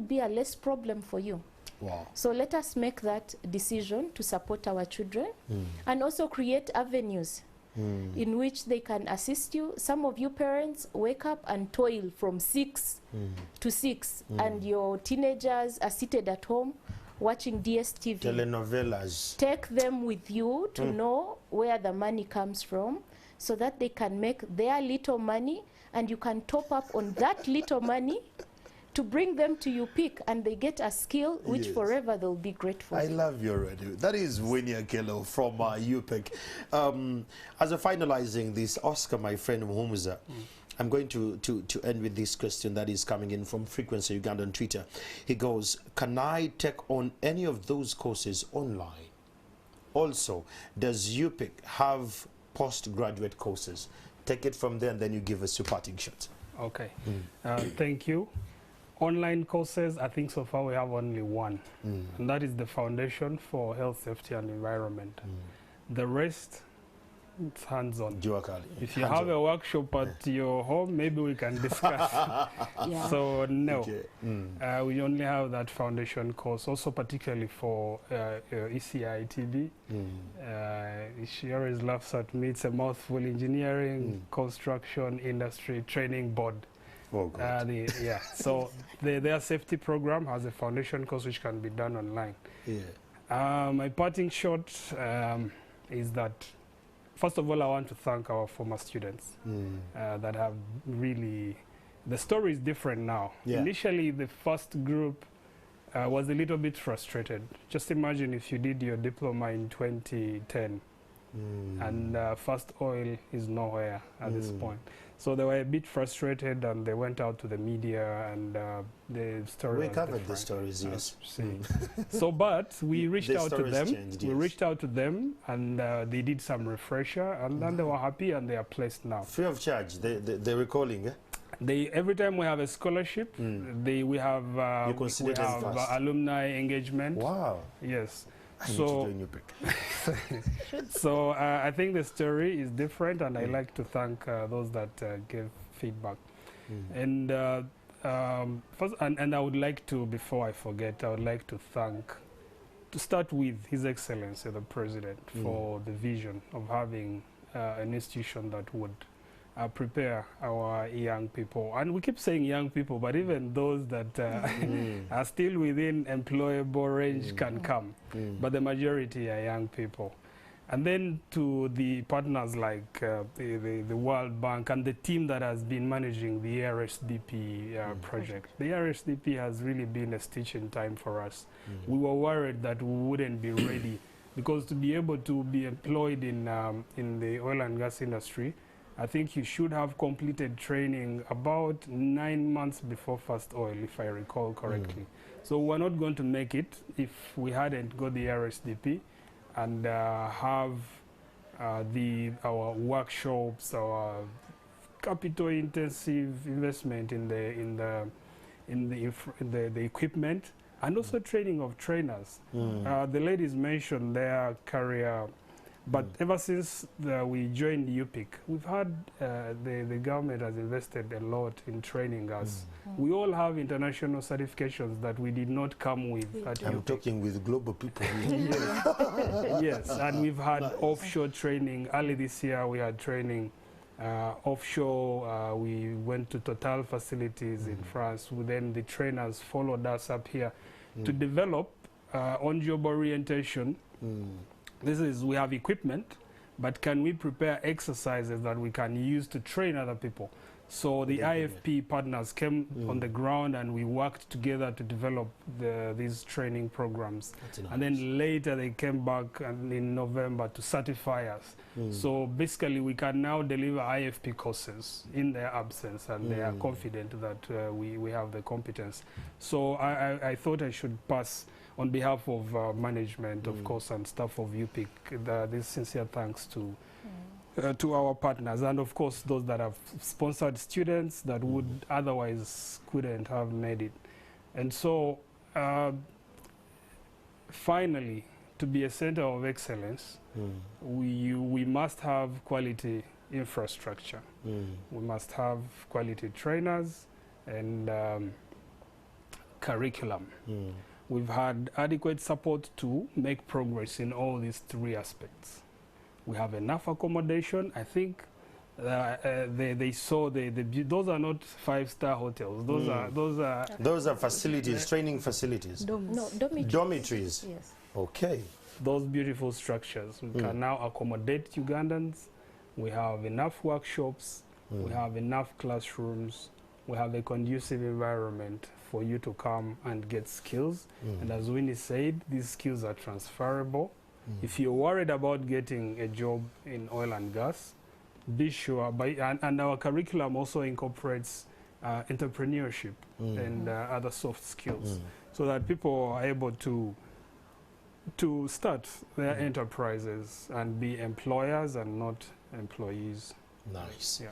be a less problem for you. Wow. So let us make that decision to support our children and also create avenues in which they can assist you. Some of you parents wake up and toil from 6 to 6 and your teenagers are seated at home watching DSTV. Telenovelas. Take them with you to know where the money comes from so that they can make their little money and you can top up on that little money to bring them to UPIC and they get a skill which forever they'll be grateful. I love your radio. That is Winnie Akelo from UPIC. As we're finalizing this, Oscar, my friend Muhumuza, I'm going to end with this question that is coming in from Frequency Uganda on Twitter. He goes, can I take on any of those courses online? Also, does UPIC have postgraduate courses? Take it from there and then you give us your parting shot. Okay. Thank you. Online courses, I think so far we have only one, and that is the Foundation for Health, Safety and Environment. The rest, it's hands-on. If you have a workshop at your home, maybe we can discuss. So no, we only have that foundation course, also particularly for ECI TB. She always laughs at me, it's a mouthful: engineering, construction, industry, training board. Oh, God. So their safety program has a foundation course which can be done online. My parting shot is that, first of all, I want to thank our former students that have really, the story is different now. Initially, the first group was a little bit frustrated. Just imagine if you did your diploma in 2010 and First Oil is nowhere at this point. So they were a bit frustrated, and they went out to the media, and the story. We was covered different, the stories, yes. So, but we reached The out to stories them. changed, We yes. reached out to them, and they did some refresher, and then they were happy, and they are placed now. Free of charge. They were calling. Every time we have a scholarship, we have You consider them first. alumni engagement. Wow. Yes. I need to So, join your pick. so I think the story is different, and I like to thank those that gave feedback. And first, and I would like to, before I forget, I would like to start with His Excellency the President for the vision of having an institution that would prepare our young people. And we keep saying young people, but even those that are still within employable range can come. But the majority are young people. And then to the partners like the World Bank and the team that has been managing the RSDP project. The RSDP has really been a stitch in time for us. We were worried that we wouldn't be ready, because to be able to be employed in the oil and gas industry, I think you should have completed training about 9 months before First Oil, if I recall correctly. So we're not going to make it if we hadn't got the RSDP and have our workshops, our capital-intensive investment in the equipment, and also training of trainers. The ladies mentioned their career. But ever since we joined UPIC, we've had the government has invested a lot in training us. We all have international certifications that we did not come with at UPIC. I'm talking with global people. Yes, and we've had offshore training. Early this year, we had training offshore. We went to Total facilities in France. Then the trainers followed us up here to develop on-job orientation. We have equipment, but can we prepare exercises that we can use to train other people? So the IFP partners came on the ground, and we worked together to develop these training programs. Nice. And then later they came back in November to certify us. So basically we can now deliver IFP courses in their absence, and they are confident that we have the competence. So I thought I should pass on behalf of management, of course, and staff of UPIC, this sincere thanks to our partners, and of course those that have sponsored students that would otherwise couldn't have made it. And so finally, to be a center of excellence, we must have quality infrastructure. We must have quality trainers and curriculum. We've had adequate support to make progress in all these three aspects. We have enough accommodation. I think they saw those are not five-star hotels. Those are facilities, training facilities. Dormitories. Yes. Okay. Those beautiful structures. We can now accommodate Ugandans. We have enough workshops. We have enough classrooms. We have a conducive environment for you to come and get skills. And as Winnie said, these skills are transferable. If you're worried about getting a job in oil and gas, be sure. And our curriculum also incorporates entrepreneurship and other soft skills, so that people are able to start their enterprises and be employers and not employees. Nice. Yeah.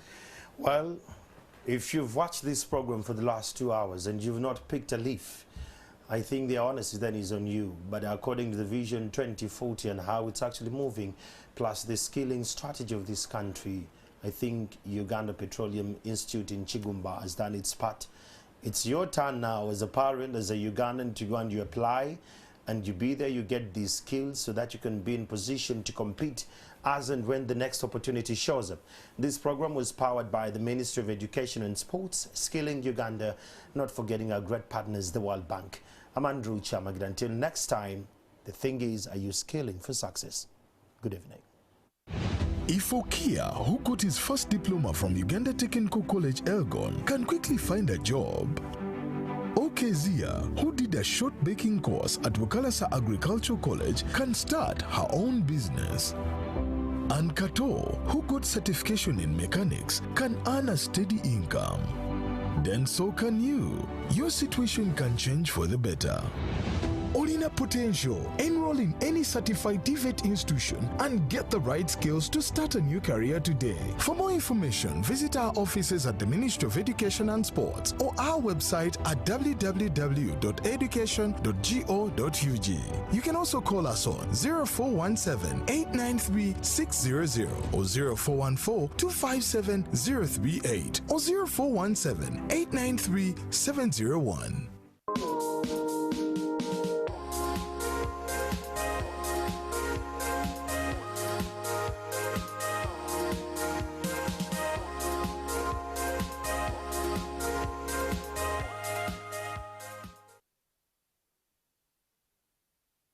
Well, if you've watched this program for the last 2 hours and you've not picked a leaf, I think the onus then is on you. But according to the Vision 2040 and how it's actually moving, plus the skilling strategy of this country, I think Uganda Petroleum Institute in Kigumba has done its part. It's your turn now as a parent, as a Ugandan, to go and you apply and you be there, you get these skills so that you can be in position to compete as and when the next opportunity shows up. This program was powered by the Ministry of Education and Sports, Skilling Uganda, not forgetting our great partners, the World Bank. I'm Andrew Chamagid. Until next time, the thing is, are you scaling for success? Good evening. Ifokia, who got his first diploma from Uganda Technical College Elgon, can quickly find a job. Okezia, who did a short baking course at Wakalasa Agricultural College, can start her own business. And Kato, who got certification in mechanics, can earn a steady income. Then so can you. Your situation can change for the better. Olina potential. Enroll in any certified TVET institution and get the right skills to start a new career today. For more information, visit our offices at the Ministry of Education and Sports or our website at www.education.go.ug. You can also call us on 0417 893 600 or 0414 257 038 or 0417 893 701.